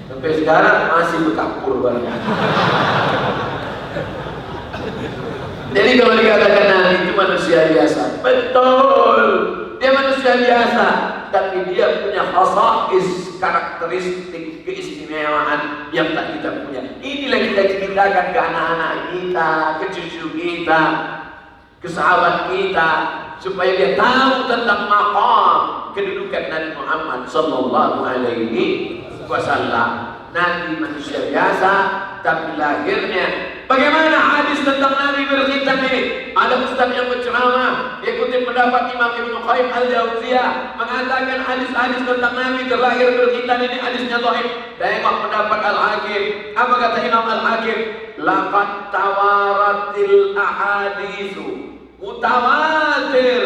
sampai sekarang masih berkapur barang. Jadi kalau dikatakan Nabi itu manusia biasa, betul, dia manusia biasa, tapi dia punya khasais, karakteristik, keistimewaan yang tak kita punya. Inilah kita ceritakan ke anak-anak kita, ke cucu kita, ke sahabat kita, supaya dia tahu tentang maqam kedudukan Nabi Muhammad sallallahu alaihi wasallam. Nabi manusia biasa, tapi lahirnya. Bagaimana hadis tentang Nabi berkhitan ini? Ada ustaz yang berceramah, dia kutip pendapat Imam Ibnu Qayyim Al-Jauziyah, mengatakan hadis-hadis tentang Nabi terlahir berkhitan ini hadisnya dhaif. Tengok pendapat Al-Hakim. Apa kata Imam Al-Hakim? Laqad tawaratil ahaditsu, mutawatir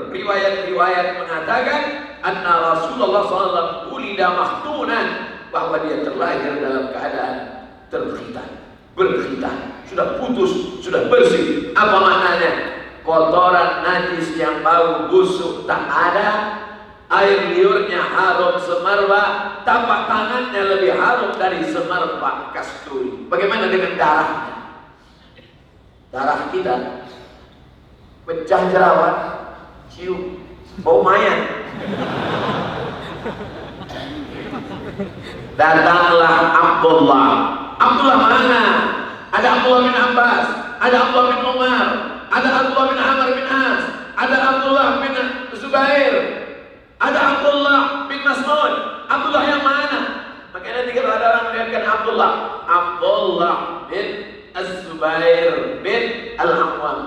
riwayat-riwayat mengatakan anna Rasulullah SAW ulida mahtunan, bahwa dia terlahir dalam keadaan terkhitan, berkhitan, sudah putus, sudah bersih. Apa maknanya? Kotoran najis yang bau busuk tak ada, air liurnya harum semerbak, tapak tangannya lebih harum dari semerbak kasturi. Bagaimana dengan darahnya? Darah kita pecah jerawat, cium bau mayat. Datanglah Abdullah. Abdullah mana? Ada Abdullah bin Abbas, ada Abdullah bin Umar, ada Abdullah bin Amr bin As, ada Abdullah bin Zubair, ada Abdullah bin Mas'ud. Abdullah yang mana? Makanya nanti kalau ada orang melihatkan Abdullah, Abdullah bin Az-Zubair bin Al-Awwam.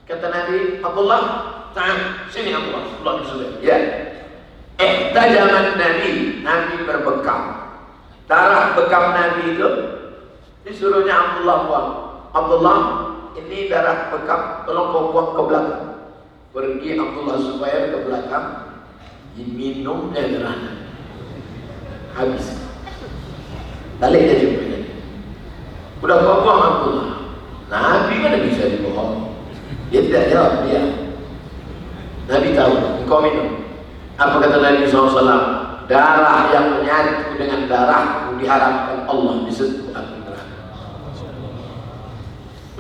Kata Nabi, Abdullah, ta'am, sini Abdullah bin Zubair. Ya. Ihtajaman Nabi, Nabi berbekam. Darah bekam Nabi itu disuruhnya Abdullah buang. Abdullah, ini darah bekam, tolong kau buang ke belakang. Pergi Abdullah Zubair ke belakang, diminum darahnya, habis. Balik dia jumpa dia. Udah kau buang Abdullah. Nabi mana bisa dibohong? Dia tidak jawab dia. Nabi tahu, engkau minum. Apa kata Nabi SAW? Darah yang menyatu dengan darahku diharapkan Allah disentuh api neraka.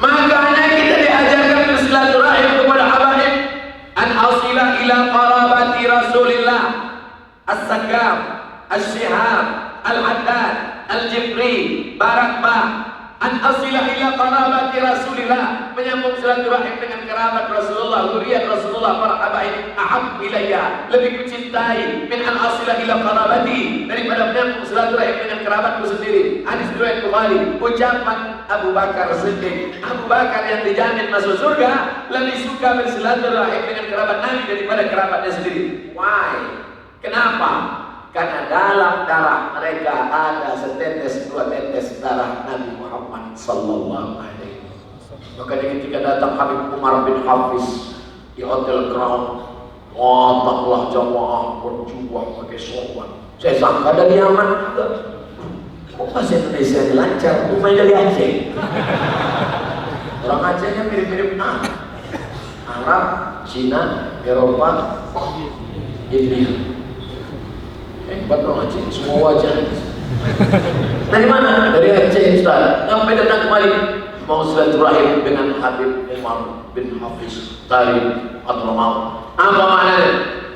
Makanya kita diajarkan bersilaturahim kepada habaib, an asila ila qarabati Rasulillah, as-Sakaf, as-Shihab, al-Haddad, al-Jifri, Barakbah. An asila ila qarabati Rasulillah, menyambung silaturahim dengan kerabat Rasulullah, zuriat Rasulullah, para habaib. Ahab ilayya, lebih kucintai min an asila ila qarabati, daripada menyambung silaturahim dengan kerabatku sendiri. Hadis riwayat Bukhari. Ucapan Abu Bakar Siddiq, Abu Bakar yang dijamin masuk surga, lebih suka bersilaturahim dengan kerabat Nabi daripada kerabatnya sendiri. Why? Kenapa? Karena dalam darah mereka ada setetes dua tetes darah Nabi Muhammad sallallahu alaihi wasallam. Makanya ketika datang Habib Umar bin Hafiz di Hotel Crown, datanglah jamaah berjubah pakai sorban. Saya sangka dari Yaman juga. Kok bahasa Indonesia ini lancar? Rumahnya dari Aceh. Orang Acehnya mirip-mirip Arab, Cina, Eropa, India. Hebat orang Aceh, semua wajah. Dari mana? Dari Aceh, Ustaz. Sampai datang kemari mau silaturahim dengan Habib Umar bin Hafiz Talib Hadramaut. Apa maknanya?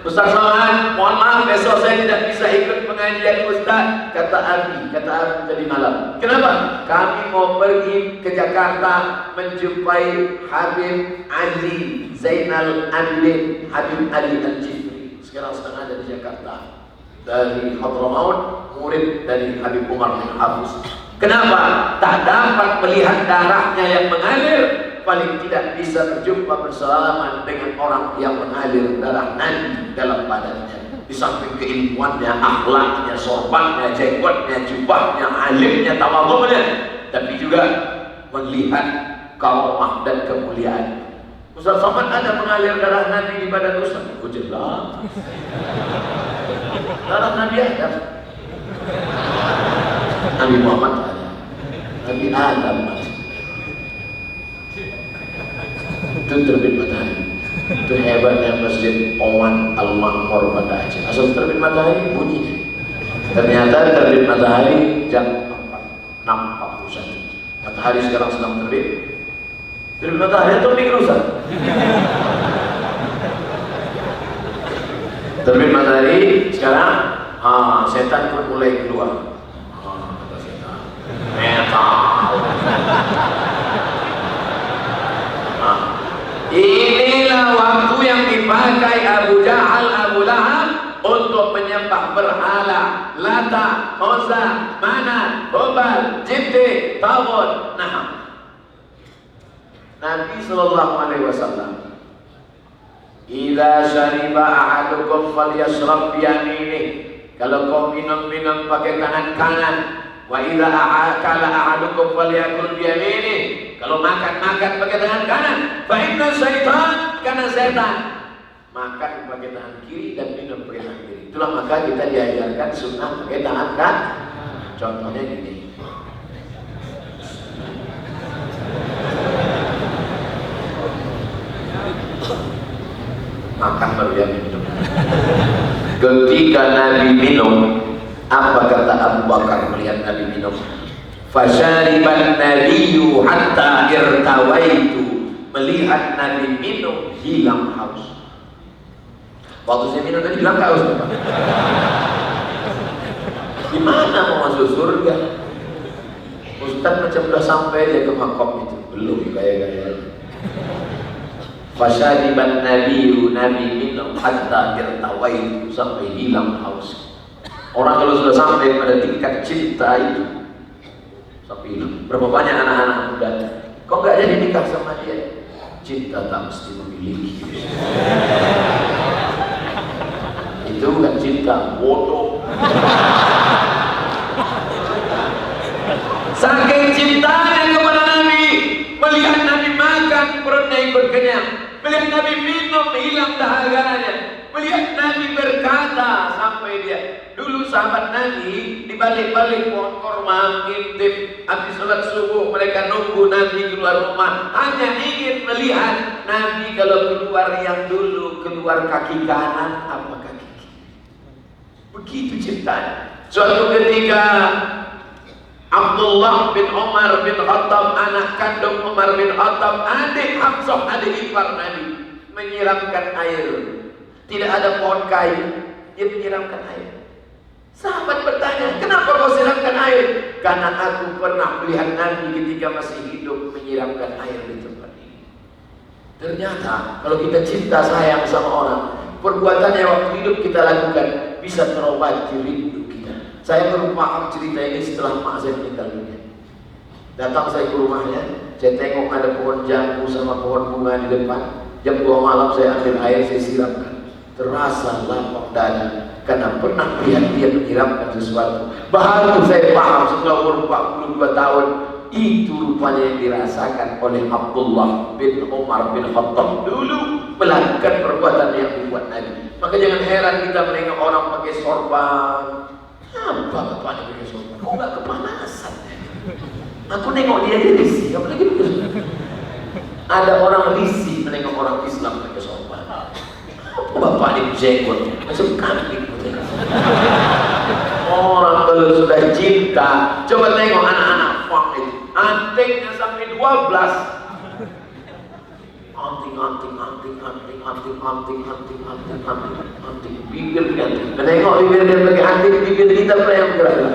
Ustaz Somad, mohon maaf besok saya tidak bisa ikut pengajian Ustaz. Kata Abi tadi malam. Kenapa? Kami mau pergi ke Jakarta menjumpai Habib Ali Zainal Abidin, Habib Ali Al-Jifri. Sekarang sedang ada di Jakarta. Dari Hadramaut, murid dari Habib Umar bin Hafiz. Kenapa? Tak dapat melihat darahnya yang mengalir, paling tidak bisa berjumpa bersalaman dengan orang yang mengalir darah Nabi dalam badannya. Di samping keilmuannya, akhlaknya, sorbannya, jenggotnya, jubahnya, alimnya, tawadhu'nya, tapi juga melihat karomah dan kemuliaan. Ustaz Somad, ada mengalir darah Nabi di badan Ustaz? Oh jelas. Darah Nabi ada. Nabi Muhammad ada, Nabi Adam ada. Itu terbit matahari. Itu hebatnya Masjid Oman Al-Ma'mur pada Aceh. Asal terbit matahari bunyinya. Ternyata terbit matahari jam 6.41. Matahari sekarang sedang terbit. Terbit matahari atau minggu rusak? Terbit matahari sekarang, setan pun mulai keluar. Kata setan, metal. Inilah waktu yang dipakai Abu Jahal, Abu Lahab untuk menyembah berhala, Lata, Uzza, Manat, Hubal, Jibti, Taghut. Nah, Nabi sallallahu alaihi wasallam, "Idza syariba ahadukum falyashrab bi yaminih." Kalau kau minum pakai tangan kanan. Wa idza akala ahadukum falyakul bi yaminih. Kalau makan pakai tangan kanan. Fa inna syaitan, karena setan makan pakai tangan kiri dan minum pakai tangan kiri. Itulah maka kita diajarkan sunnah pakai tangan kanan. Contohnya gini. Makan baru dia minum. Ketika Nabi minum, apa kata Abu Bakar melihat Nabi minum? Fasyariban nabiyyu hatta irtawaitu. Melihat Nabi minum, hilang haus. Waktu saya minum tadi hilang haus, Pak. Gimana mau masuk surga? Ustaz macam udah sampai aja ke makom itu, belum gaya-gaya. Fasyariban nabiyyu, Nabi minum hatta irtawaitu, sampai hilang haus. Orang kalau sudah sampai pada tingkat cinta itu sampai hilang. Berapa banyak anak-anak muda, kok nggak jadi nikah sama dia? Cinta tak mesti memiliki. Itu bukan cinta, bodoh. Saking cintanya kepada Nabi, melihat Nabi makan perutnya ikut kenyang, melihat Nabi minum hilang dahaganya, melihat Nabi berkata sampai dia. Dulu sahabat Nabi di balik-balik pohon korma ngintip habis sholat subuh, mereka nunggu Nabi keluar rumah, hanya ingin melihat Nabi kalau keluar yang dulu keluar kaki kanan apa kaki kiri. Begitu cintanya. Suatu ketika Abdullah bin Umar bin Khattab, anak kandung Umar bin Khattab, adik Hamzah, adik ipar Nabi, menyiramkan air. Tidak ada pohon kayu, dia menyiramkan air. Sahabat bertanya, kenapa kau siramkan air? Karena aku pernah melihat Nabi ketika masih hidup menyiramkan air di tempat ini. Ternyata kalau kita cinta sayang sama orang, perbuatan yang waktu hidup kita lakukan bisa terobati rindu kita. Saya baru paham cerita ini setelah mak saya meninggal dunia. Datang saya ke rumahnya, saya tengok ada pohon jambu sama pohon bunga di depan. Jam 2 malam saya ambil air, saya siramkan. Terasa lapang dada karena pernah lihat dia menyiramkan sesuatu. Baru saya paham setelah umur 42 tahun, itu rupanya yang dirasakan oleh Abdullah bin Umar bin Khattab dulu melakukan perbuatan yang dibuat Nabi. Maka jangan heran kita menengok orang pakai sorban. Apa bapaknya pakai sorban? Kok nggak kepanasan? Aku nengok dia aja risih, apalagi begitu. Ada orang risih menengok orang Islam pakai sorban. Apa bapaknya jenggot? Macam kambing. Orang kalau sudah cinta, coba tengok anak-anak fak itu, antingnya sampai 12. Anting, bibir ganti. Tengok bibir dia pakai anting, bibir kita pula yang bergerak.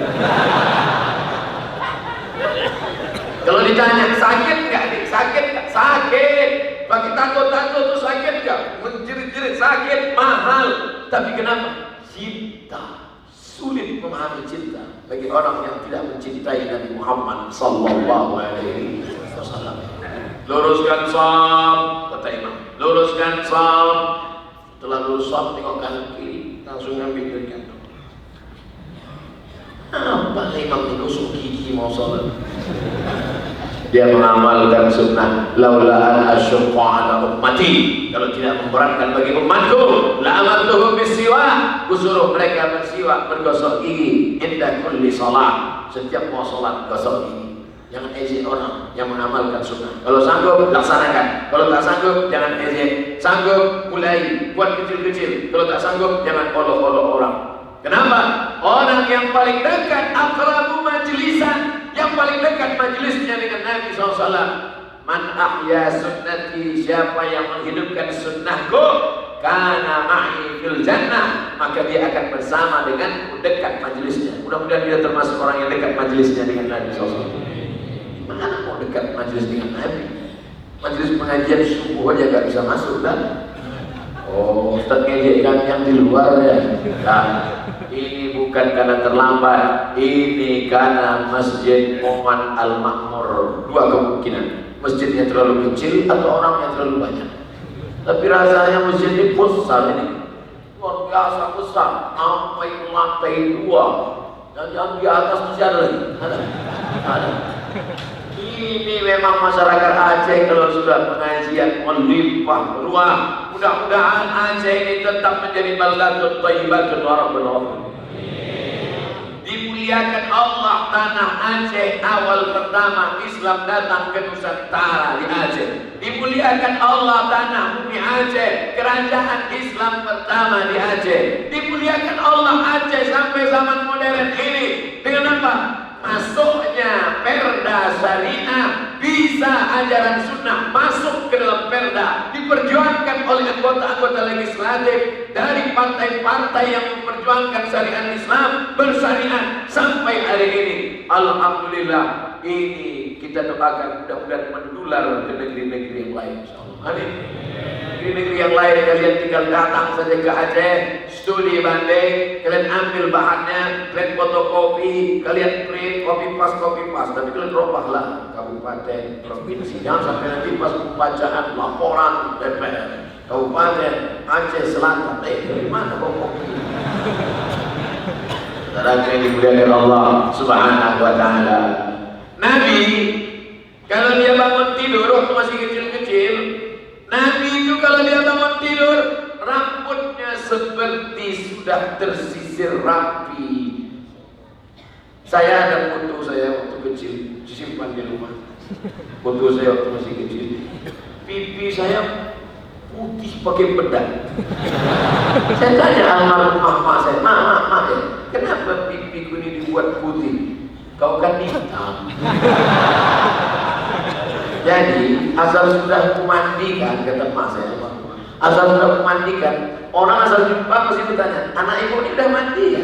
Kalau ditanya sakit nggak nih? Sakit nggak? Sakit. Bagi tato-tato itu sakit nggak? Menjerit-jerit sakit, mahal. Tapi kenapa? Cinta. Sulit memahami cinta bagi orang yang tidak mencintai Nabi Muhammad sallallahu alaihi wasallam. Luruskan shaf, kata imam. Luruskan shaf. Setelah lurus shaf, tengok kanan kiri, langsung ambil dari kantong. Apa imam ini gosok gigi mau sholat? Dia mengamalkan sunnah. Laula an asyqa ala ummati, kalau tidak memberatkan bagi umatku, la amartuhum bisiwak, kusuruh mereka bersiwak, bergosok gigi inda kulli salat, setiap mau salat gosok gigi. Jangan ejek orang yang mengamalkan sunnah. Kalau sanggup laksanakan, kalau tak sanggup jangan ejek. Sanggup mulai, buat kecil-kecil. Kalau tak sanggup jangan olok-olok orang. Kenapa? Orang yang paling dekat aqrabu majlisan, yang paling dekat majlisnya dengan Nabi SAW. Man ahya sunnati, siapa yang menghidupkan sunnahku, kana ma'i fil jannah, maka dia akan bersama dengan dekat majlisnya. Mudah-mudahan dia termasuk orang yang dekat majlisnya dengan Nabi SAW. Mana mau dekat majlis dengan Nabi? Majlis pengajian subuh aja gak bisa masuk kan? Oh, Ustaz ngejekkan yang di luar ya. Nah, ini bukan karena terlambat, ini karena Masjid Muhammad Al-Makmur. Dua kemungkinan, masjidnya terlalu kecil atau orangnya terlalu banyak. Tapi rasanya masjid ini besar, ini luar biasa besar, sampai lantai 2. Dan yang di atas masih ada lagi. Ada. Ini memang masyarakat Aceh kalau sudah pengajian melimpah ruah. Mudah-mudahan Aceh ini tetap menjadi baldatun thayyibatun wa rabbul alamin. Dimuliakan Allah tanah Aceh. Awal pertama Islam datang ke Nusantara di Aceh. Dimuliakan Allah tanah bumi Aceh. Kerajaan Islam pertama di Aceh. Dimuliakan Allah Aceh sampai zaman modern ini. Dengan apa? Masuknya perda syariah, bisa ajaran sunnah masuk ke dalam perda, diperjuangkan oleh anggota-anggota legislatif dari partai-partai yang memperjuangkan syariat Islam bersyariat sampai hari ini. Alhamdulillah, ini kita doakan mudah-mudahan menular ke negeri-negeri yang lain, insyaallah. Amin. Negeri yang lain kalian tinggal datang saja ke Aceh, studi banding, kalian ambil bahannya, kalian fotokopi, kalian print, copy paste, tapi kalian robahlah kabupaten, provinsi. Jangan sampai nanti pas pembacaan laporan DPR, Kabupaten Aceh Selatan, dari mana kopi? Saudara yang dimuliakan Allah Subhanahu wa Ta'ala. Nabi kalau dia bangun tidur waktu masih kecil-kecil, Nabi itu kalau dia bangun tidur, rambutnya seperti sudah tersisir rapi. Saya ada foto saya waktu kecil, disimpan di rumah. Foto saya waktu masih kecil. Pipi saya putih pakai bedak. Saya tanya almarhum mak saya, mak ya, kenapa pipiku ini dibuat putih? Kau kan hitam. Jadi asal sudah memandikan, kata emak saya, asal sudah memandikan, orang asal jumpa pasti bertanya, anak ibu ini udah mandi ya?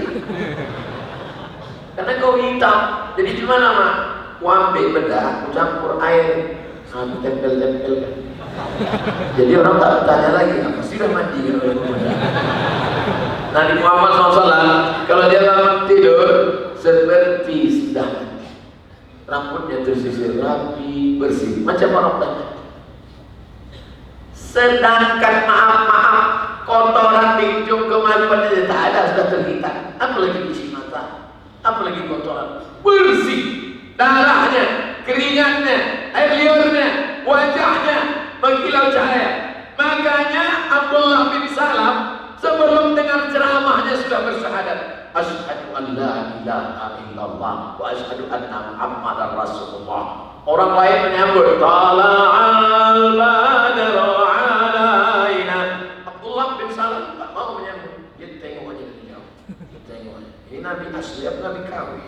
Karena kau hitam, jadi gimana mak? Ku ambil bedak, ku campur air, aku tempel-tempelkan. Jadi orang tak bertanya lagi, apa sih udah mandi kan? Nabi Muhammad SAW kalau dia bangun tidur seperti sudah mandi. Rambutnya tersisir rapi, bersih, macam orang tanya. Sedangkan maaf, kotoran di ujung kemaluan tak ada, sudah terhitam. Apalagi isi mata, apalagi kotoran, bersih, darahnya, keringatnya, air liurnya, wajahnya mengkilau cahaya. Makanya Abdullah bin Salam sebelum dengar ceramahnya sudah bersyahadat, asyhadu an la ilaha illallah wa asyhadu anna Muhammadar Rasulullah. Orang lain menyambut tala'al badru alaina. Abdullah bin Salam tak mau menyambut. Dia tengok aja dari jauh. Tengok aja. Ini Nabi asli apa Nabi kawin?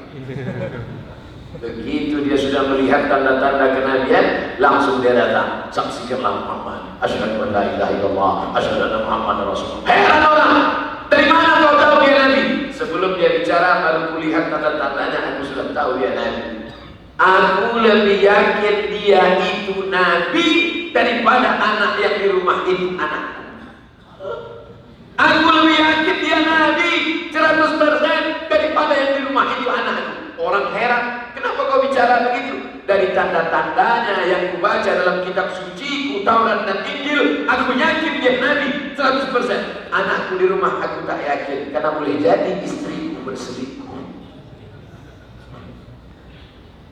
Begitu dia sudah melihat tanda-tanda kenabian, langsung dia datang. Saksikanlah Muhammad. Asyhadu an la ilaha illallah, asyhadu anna Muhammadar Rasulullah. Heran orang, dari mana kau tahu dia Nabi? Sebelum dia bicara, baru kulihat tanda-tandanya, aku sudah tahu dia Nabi. Aku lebih yakin dia itu Nabi daripada anak yang di rumah itu anakku. Aku lebih yakin dia Nabi 100% daripada yang di rumah itu anakku. Orang heran, kenapa kau bicara begitu? Dari tanda-tandanya yang kubaca dalam kitab suci, Taurat dan Injil, aku yakin dia Nabi 100%. Anakku di rumah aku tak yakin, karena boleh jadi istriku berselingkuh.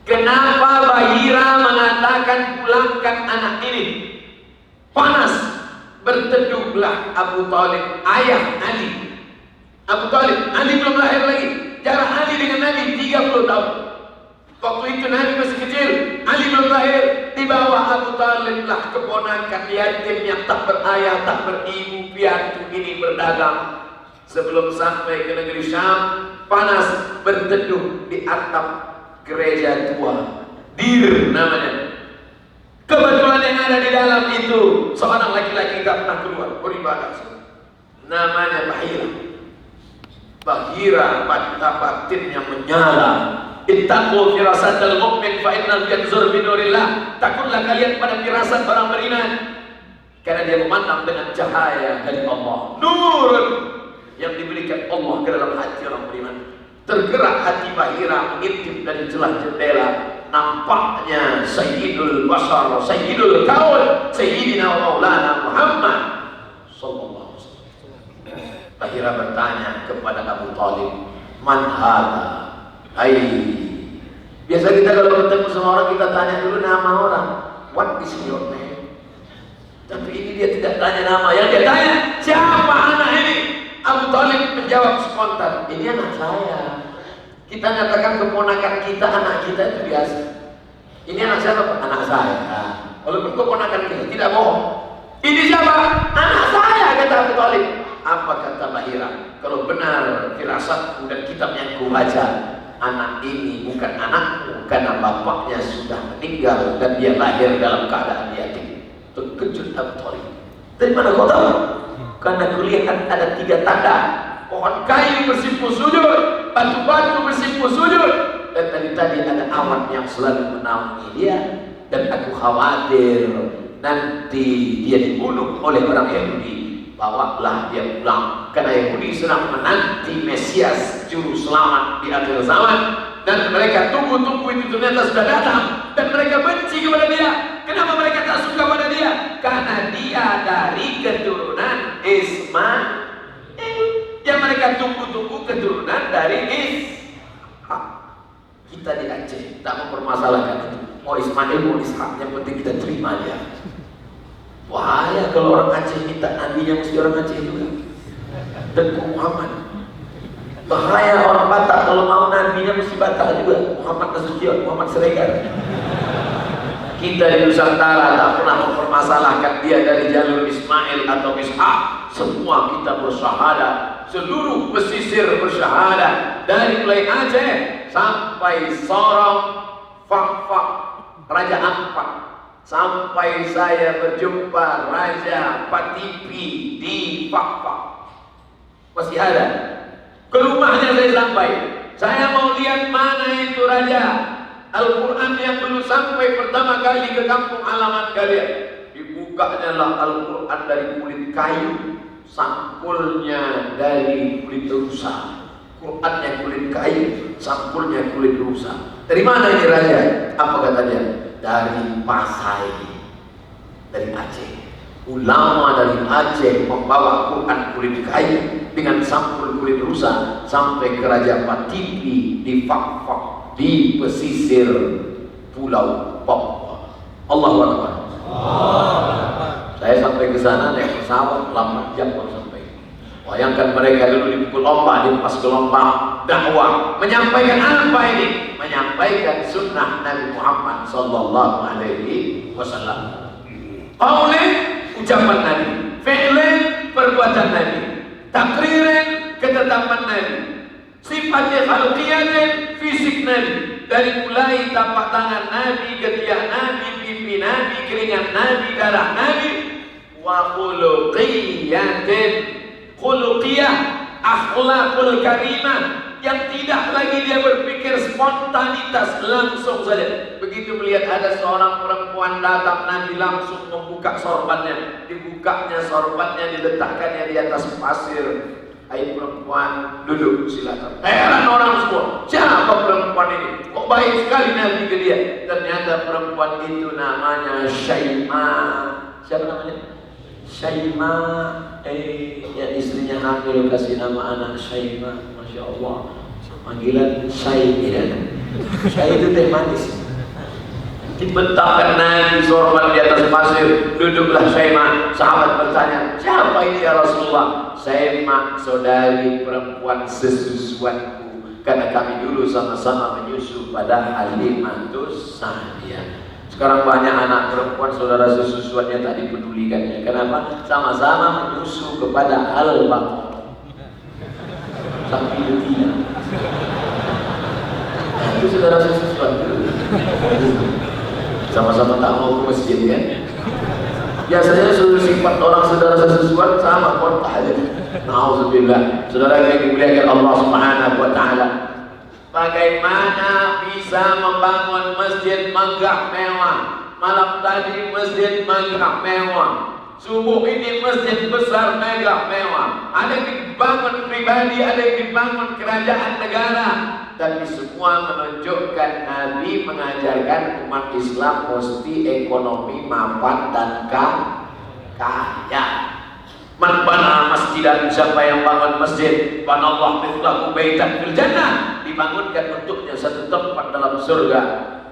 Kenapa Bahira mengatakan akan pulangkan anak ini. Panas, berteduhlah Abu Thalib, ayah Ali. Abu Thalib, Ali belum lahir lagi. Jarak Ali dengan Nabi 30 tahun. Waktu itu Nabi masih kecil, Ali belum lahir. Di bawah Abu Thalib lah keponakan yatim yang tak berayah, tak beribu piatu ini berdagang. Sebelum sampai ke negeri Syam, panas, berteduh di atap gereja tua, Dir namanya. Kebetulan yang ada di dalam itu seorang laki-laki tak pernah keluar beribadah, namanya Bahira, batinnya menyala. Ittaqu firasatal mu'min fa innal yanzur bi nurillah. Takutlah kalian pada firasat orang beriman, karena dia memandang dengan cahaya dari Allah. Nurun yang diberikan Allah ke dalam hati orang beriman. Tergerak hati Bahira mengintip dari celah jendela. Nampaknya Sayyidul Bashar, Sayyidul Kaun, Sayyidina Maulana Muhammad sallallahu alaihi wasallam. Bahira bertanya kepada Abu Thalib, "Man hadha?" Hai, biasa kita kalau bertemu sama orang kita tanya dulu nama orang. What is your name? Tapi ini dia tidak tanya nama. Yang dia tanya, siapa anak ini? Abu Thalib menjawab spontan, ini anak saya. Kita nyatakan keponakan kita, anak kita itu biasa. Ini anak siapa? Anak saya. Walaupun keponakan kita, tidak bohong. Ini siapa? Anak saya, kata Abu Thalib. Apa kata Bahira? Kalau benar firasatku dan kitab yang kubaca, anak ini bukan anakmu karena bapaknya sudah meninggal dan dia lahir dalam keadaan yatim. Terkejut Abu Thalib. Dari mana kau tahu? Karena kulihat ada 3 tanda. Pohon kayu bersimpu sujud, batu-batu bersimpu sujud, dan tadi ada awan yang selalu menaungi dia. Dan aku khawatir nanti dia dibunuh oleh orang Yahudi. Bawalah dia pulang, karena Yahudi sedang menanti Mesias, juru selamat di akhir zaman. Dan mereka tunggu-tunggu itu ternyata sudah datang, dan mereka benci kepada dia. Kenapa mereka tak suka pada dia? Karena dia dari keturunan Ismail. Yang mereka tunggu-tunggu keturunan dari Ishak. Kita di Aceh tak mempermasalahkan itu. Mau Ismail mau Ishak, yang penting kita terima dia. Bahaya kalau orang Aceh minta nabinya mesti orang Aceh juga. Tengku Muhammad. Bahaya orang Batak kalau mau nabinya mesti Batak juga. Muhammad Nasution, Muhammad Siregar. Kita di Nusantara tak pernah mempermasalahkan dia dari jalur Ismail atau Ishak. Semua kita bersyahadat. Seluruh pesisir bersyahadat. Dari mulai Aceh sampai Sorong, Fakfak, Raja Ampat. Sampai saya berjumpa Raja Patipi di Fakfak. Masih ada. Ke rumahnya saya sampai. Saya mau lihat mana itu Raja. Al-Quran yang dulu sampai pertama kali ke kampung halaman kalian. Dibukanya lah Al-Quran dari kulit kayu, sampulnya dari kulit rusa. Qurannya kulit kayu, sampulnya kulit rusa. Dari mana ini Raja? Apa kata dia? Dari Pasai, dari Aceh. Ulama dari Aceh membawa Quran kulit kayu dengan sampul kulit rusa sampai ke Raja Patipi di Fakfak, di pesisir Pulau Papua. Allahu Akbar. Saya sampai ke sana naik pesawat 8 jam baru sampai. Bayangkan mereka dulu dipukul ombak, dilepas gelombang, dakwah. Menyampaikan apa ini? Menyampaikan sunnah Nabi Muhammad sallallahu alaihi wasallam. Qaulin ucapan Nabi, fi'lin perbuatan Nabi, takririn ketetapan Nabi, sifatnya khalqiyatin fisik Nabi. Dari mulai tapak tangan Nabi, ketiak Nabi, pipi Nabi, keringat Nabi, darah Nabi. Wa khuluqiyatin, khuluqiyah, akhlakul karimah, yang tidak lagi dia berpikir spontanitas, langsung saja. Begitu melihat ada seorang perempuan datang, Nabi langsung membuka sorbannya. Dibukanya sorbannya, diletakkannya di atas pasir. Hai perempuan, duduk silakan. Heran orang semua, siapa perempuan ini? Kok baik sekali Nabi ke dia? Ternyata perempuan itu namanya Syaimah. Siapa namanya? Syaimah. Yang istrinya hamil kasih nama anak Syaimah. Masya Allah. Panggilan Syai, ya. Syai itu teh manis. Dibentangkan Nabi sorban di atas pasir. Duduklah Syaimah. Sahabat bertanya, siapa ini ya Rasulullah? Syaimah, saudari perempuan sesusuanku, karena kami dulu sama-sama menyusu pada Halimatus Sa'diyah. Sekarang banyak anak perempuan saudara sesusuannya tak dipedulikannya. Kenapa? Sama-sama menyusu kepada Al-Baqarah. Sapi betina. Nah, itu saudara sesusuan dulu. Sama-sama tak mau ke masjid kan? Biasanya seluruh sifat orang saudara sesusuan sama kontak aja. Nauzubillah. Saudara yang dimuliakan Allah Subhanahu wa taala. Bagaimana bisa membangun masjid megah mewah? Malam tadi masjid megah mewah. Subuh ini masjid besar megah mewah. Ada yang dibangun pribadi, ada yang dibangun kerajaan negara. Tapi semua menunjukkan Nabi mengajarkan umat Islam mesti ekonomi mapan dan kaya. Man bana masjidan, siapa yang bangun masjid, banallahu mithlahu baitan fil jannah, dibangunkan untuknya satu tempat dalam surga.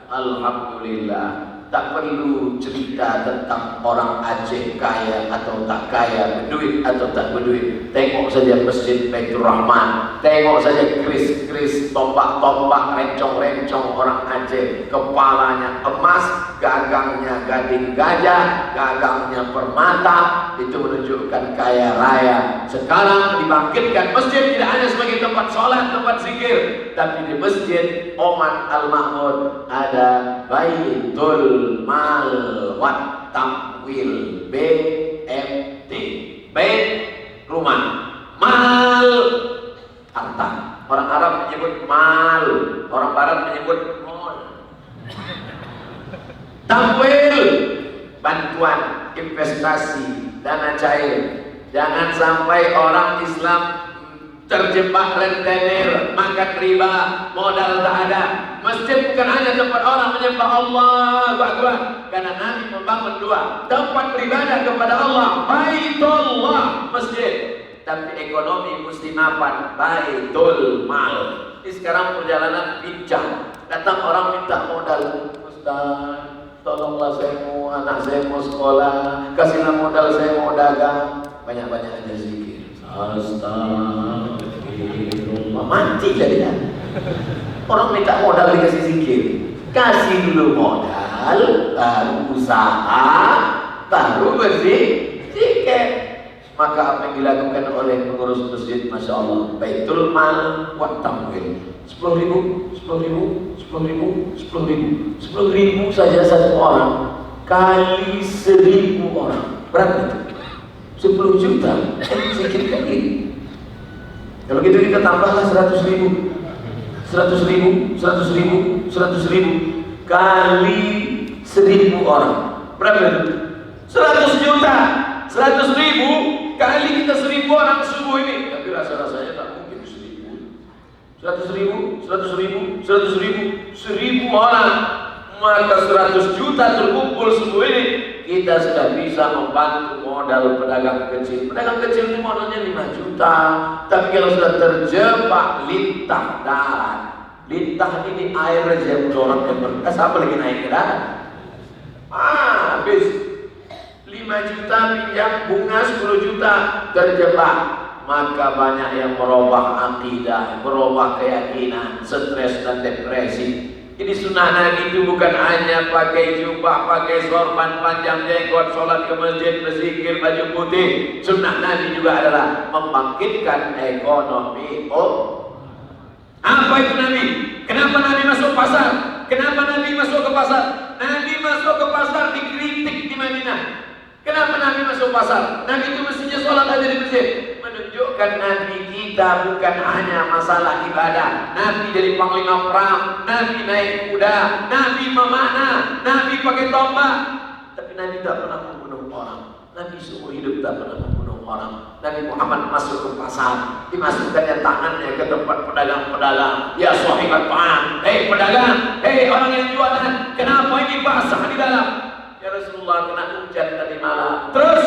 Alhamdulillah. Tak perlu cerita tentang orang Aceh kaya atau tak kaya, berduit atau tak berduit. Tengok saja masjid Baitur Rahman, tengok saja keris-keris, tombak-tombak, rencong-rencong orang Aceh. Kepalanya emas, gagangnya gading gajah, gagangnya permata. Itu menunjukkan kaya raya. Sekarang dibangkitkan masjid tidak hanya sebagai tempat sholat, tempat zikir, tapi di masjid Oman Al-Ma'mur ada Baitul Mal wat Tamwil, BMT. Bait rumah, mal harta. Orang Arab menyebut mal, orang Barat menyebut mall. Tamwil, bantuan, investasi, dana cair. Jangan sampai orang Islam terjebak rentenir, makan riba, modal tak ada. Masjid bukan hanya tempat orang menyembah Allah Akbar, karena Nabi membangun dua tempat beribadah kepada Allah, Baitullah, masjid. Tapi ekonomi mesti mapan, Baitul Mal. Ini sekarang perjalanan pincang. Datang orang minta modal, Ustaz, tolonglah anak saya mau sekolah, kasihlah modal saya mau dagang. Banyak-banyak aja zikir. Astagfirullah, mati jadinya. Orang minta modal dikasih zikir. Kasih dulu modal, baru usaha, baru berzikir. Maka apa yang dilakukan oleh pengurus masjid, Masya Allah, Baitul Mal wa Tamwil. 10.000, 10.000, 10.000, 10.000, 10.000 saja satu orang kali 1.000 orang. Berapa itu? 10 juta. Sedikit kali. Kalau gitu kita tambahlah 100.000. 100.000, 100.000, 100.000 kali 1.000 orang. Berapa itu? 100 juta. 100.000 kali kita 1.000 orang subuh ini. Tapi rasa-rasanya tak mungkin 1.000. 100.000, 100.000, 100.000, 1.000 orang. Maka 100 juta terkumpul subuh ini. Kita sudah bisa membantu modal pedagang kecil. Pedagang kecil ini modalnya 5 juta. Tapi kalau sudah terjebak lintah darat, lintah ini air aja orang yang berkas, apa lagi naik ke darat? Habis 5 juta pinjam bunga 10 juta terjebak. Maka banyak yang merubah akidah, merubah keyakinan, stres dan depresi. Ini sunnah Nabi itu bukan hanya pakai jubah, pakai sorban panjang jenggot, sholat ke masjid, berzikir, baju putih. Sunnah Nabi juga adalah membangkitkan ekonomi. Apa itu Nabi? Kenapa Nabi masuk pasar? Kenapa Nabi masuk ke pasar? Nabi masuk ke pasar dikritik di Madinah. Kenapa Nabi masuk pasar? Nabi itu mestinya sholat aja di masjid. Menunjukkan Nabi kita bukan hanya masalah ibadah. Nabi jadi panglima perang, Nabi naik kuda, Nabi memanah, Nabi pakai tombak. Tapi Nabi tak pernah membunuh orang. Nabi seumur hidup tak pernah membunuh orang. Nabi Muhammad masuk ke pasar, dimasukkannya tangannya ke tempat pedagang-pedagang. Ya sahibat ta'am, hei pedagang, hei orang yang jualan, kenapa ini basah di dalam? Ya Rasulullah, kena hujan tadi malam. Terus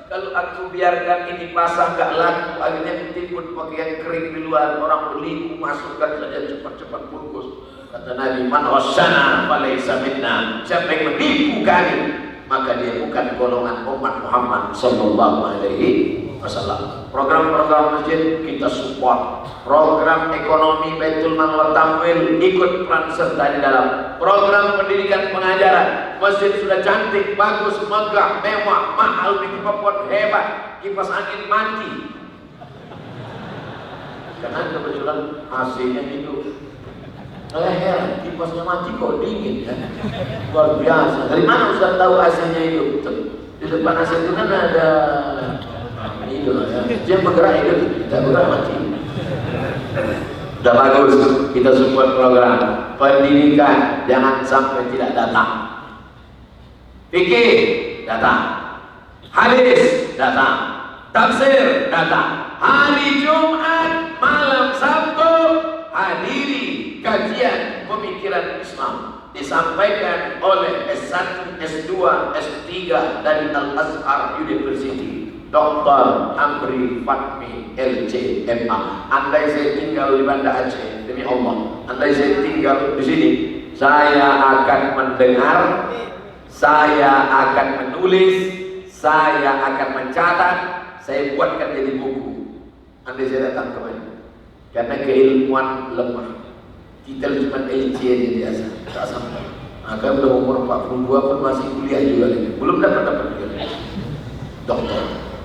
kalau aku biarkan ini basah gak laku, akhirnya kutimbun pakaian kering di luar, orang beli, masukkan saja cepat-cepat bungkus. Kata Nabi, man wasyana falaysa minna, siapa yang menipu kami, maka dia bukan golongan umat Muhammad sallallahu alaihi wasallam. Program-program masjid kita support, program ekonomi Baitul Mal wa Tamwil ikut peran serta di dalam, program pendidikan pengajaran. Masjid sudah cantik, bagus, megah, mewah, mahal, bikin puput hebat, kipas angin mati karena kebetulan AC-nya hidup. Heran, kipasnya mati kok dingin ya? Luar biasa. Dari mana Ustaz tahu AC-nya hidup? Di depan AC itu kan ada itu ya. Dia bergerak hidup, tidak bergerak mati. Sudah bagus, kita support program pendidikan, jangan sampai tidak datang. Fikih datang, hadis datang, tafsir datang. Hari Jumat, malam Sabtu hadiri kajian pemikiran Islam disampaikan oleh S1, S2, S3 dari Al-Azhar University, Dr. Amri Fatmi LC MA. Andai saya tinggal di Banda Aceh, demi Allah, andai saya tinggal di sini, saya akan mendengar, saya akan menulis, saya akan mencatat, saya buatkan jadi buku. Andai saya datang kemana? Karena keilmuan lemah. Kita cuma LC aja biasa, tak sampai. Maka udah umur 42 pun masih kuliah juga lagi. Belum dapat juga doktor.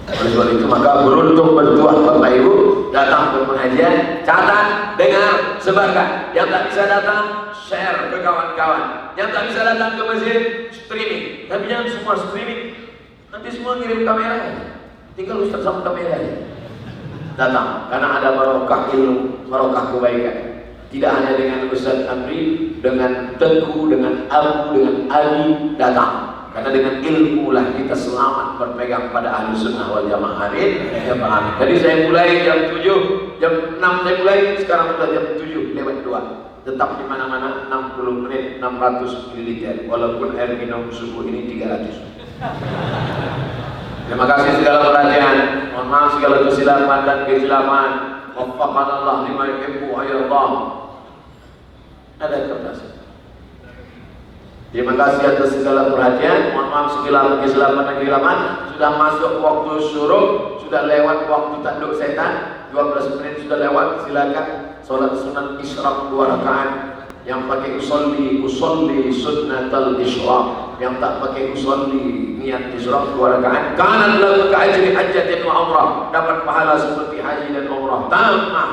Oleh sebab itu maka beruntung bertuah Bapak Ibu datang ke pengajian, catat, dengar, sebarkan. Yang tak bisa datang, share ke kawan-kawan. Yang tak bisa datang ke masjid, streaming. Tapi jangan semua streaming. Nanti semua ngirim kamera. Tinggal Ustaz sama kamera. Datang, karena ada barokah ilmu, barokah kebaikan. Tidak hanya dengan Ustaz Amri, dengan Teguh, dengan Abu, dengan Ali datang. Karena dengan ilmu lah kita selamat berpegang pada ahli sunnah wal jamaah. Jadi saya mulai jam 7, jam 6 saya mulai, sekarang sudah jam 7 lewat 2. Tetap di mana-mana 60 menit 600 ml. Walaupun air minum subuh ini 300. Terima kasih segala perhatian. Mohon maaf segala kesilapan dan kejelaman. Waffaqana Allah lima yuhibbu wa yardah. Ada kertas. Terima kasih atas segala perhatian. Mohon maaf segala kesilapan dan kejelaman. Sudah masuk waktu syuruk, sudah lewat waktu tanduk setan. 12 menit sudah lewat. Silakan salat sunat isyraq 2 rakaat. Yang pakai usolli sunnatal isyraq. Yang tak pakai usolli niat isyraq 2 rakaat. Kana lahu ka'ajri hajjatin wa umrah. Dapat pahala seperti haji dan umrah. Tamah.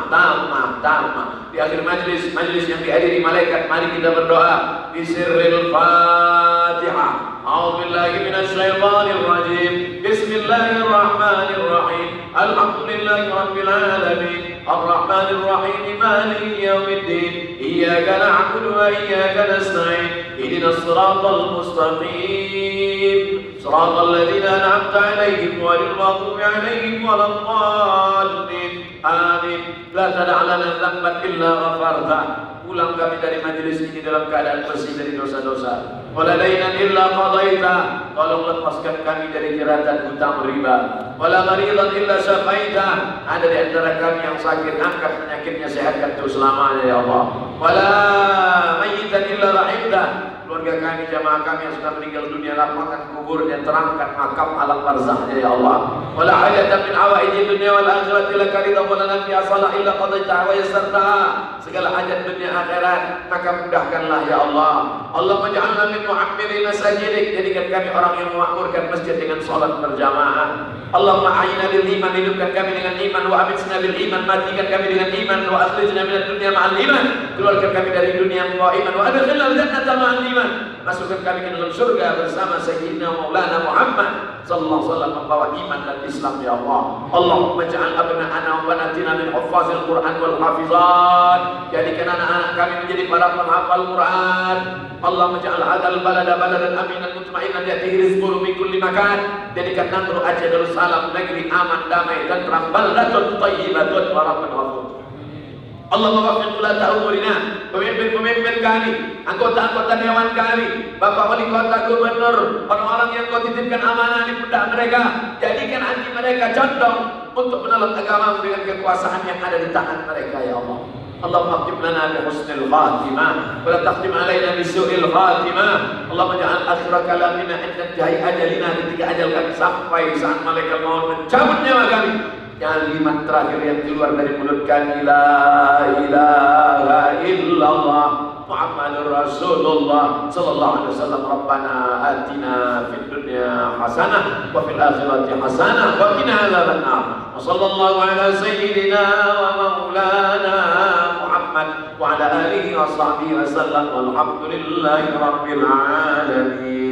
Di akhir majlis yang dihadiri malaikat, mari kita berdoa di sirril Fatihah. A'udzubillahi minasyaitonir rajim. Bismillahirrahmanirrahim. Alhamdulillahi rabbil alamin. Arrahmanir rahim. Maliki yaumiddin. Iyyaka na'budu wa iyyaka nasta'in. Ihdinas siratal mustaqim. Siratal ladzina an'amta 'alaihim ghairil maghdubi 'alaihim waladdallin. Amin. La tad'a lana dhanban illa ghafartah. Pulang kami dari majelis ini dalam keadaan bersih dari dosa-dosa. Wala dainan illa qadaita. Tolong lepaskan kami dari jeratan hutang riba. Wala maridan illa syafaita. Ada di antara kami yang sakit, angkat penyakitnya, sehatkan untuk selamanya ya Allah. Wala mayyitan illa rahimta. Keluarga kami, jamaah kami yang sudah meninggal dunia, lapangkan kuburnya, terangkan makam alam barzahnya ya Allah. Wala hajatan min hawaiji dunya wal akhirati laka ridha wa lana fiha salah illa qadaita wa yassartaha. Segala hajat dunia akhirat maka mudahkanlah ya Allah. Allah menj'alna min mu'ammirin masajidik. Jadikan kami orang yang memakmurkan masjid dengan salat berjamaah. Allahumma ahyina bil iman, hidupkan kami dengan iman, wa amitna bil iman, matikan kami dengan iman, wa akhrijna minad dunya ma'al iman, keluarkan kami dari dunia membawa iman, wa adkhilna al jannata ma'al iman, masukkan kami ke dalam surga bersama Sayyidina Maulana Muhammad sallallahu alaihi wasallam, membawa iman dan Islam ya Allah. Allahumma ja'al abna'ana wa banatina min huffazil Qur'an wal hafizat. Jadikan anak-anak kami menjadi para penghafal Quran. Allahumma ja'al hadzal balada baladan aminan mutma'innan ya'tihi rizquhu min kulli makan. Jadikan Nangro Aceh Darussalam negeri aman, damai dan terang, baldatun thayyibatun wa rabbun ghafur. Allahumma waffiq ulata umurina, pemimpin-pemimpin kami, anggota-anggota dewan kami, Bapak Wali Kota, Gubernur, orang-orang yang kau titipkan amanah di pundak mereka, jadikan hati mereka condong untuk menolong agama dengan kekuasaan yang ada di tangan mereka, ya Allah. Allahumma aktib lana bi husnil khatimah wa la taqdim alaina bi su'il khatimah. Allahumma ja'al akhir kalamina inda jai ajalina, ketika ajal kami sampai saat malaikat maut mencabut nyawa kami, yang kalimat terakhir yang keluar dari mulut kami, la ilaha illallah Muhammadur Rasulullah sallallahu alaihi wasallam. Rabbana atina fid dunya hasanah wa fil akhirati hasanah wa qina adzabannar. Wa sallallahu ala sayyidina wa maulana Muhammad wa ala alihi wa sahbihi wa sallam. Walhamdulillahi rabbil alamin.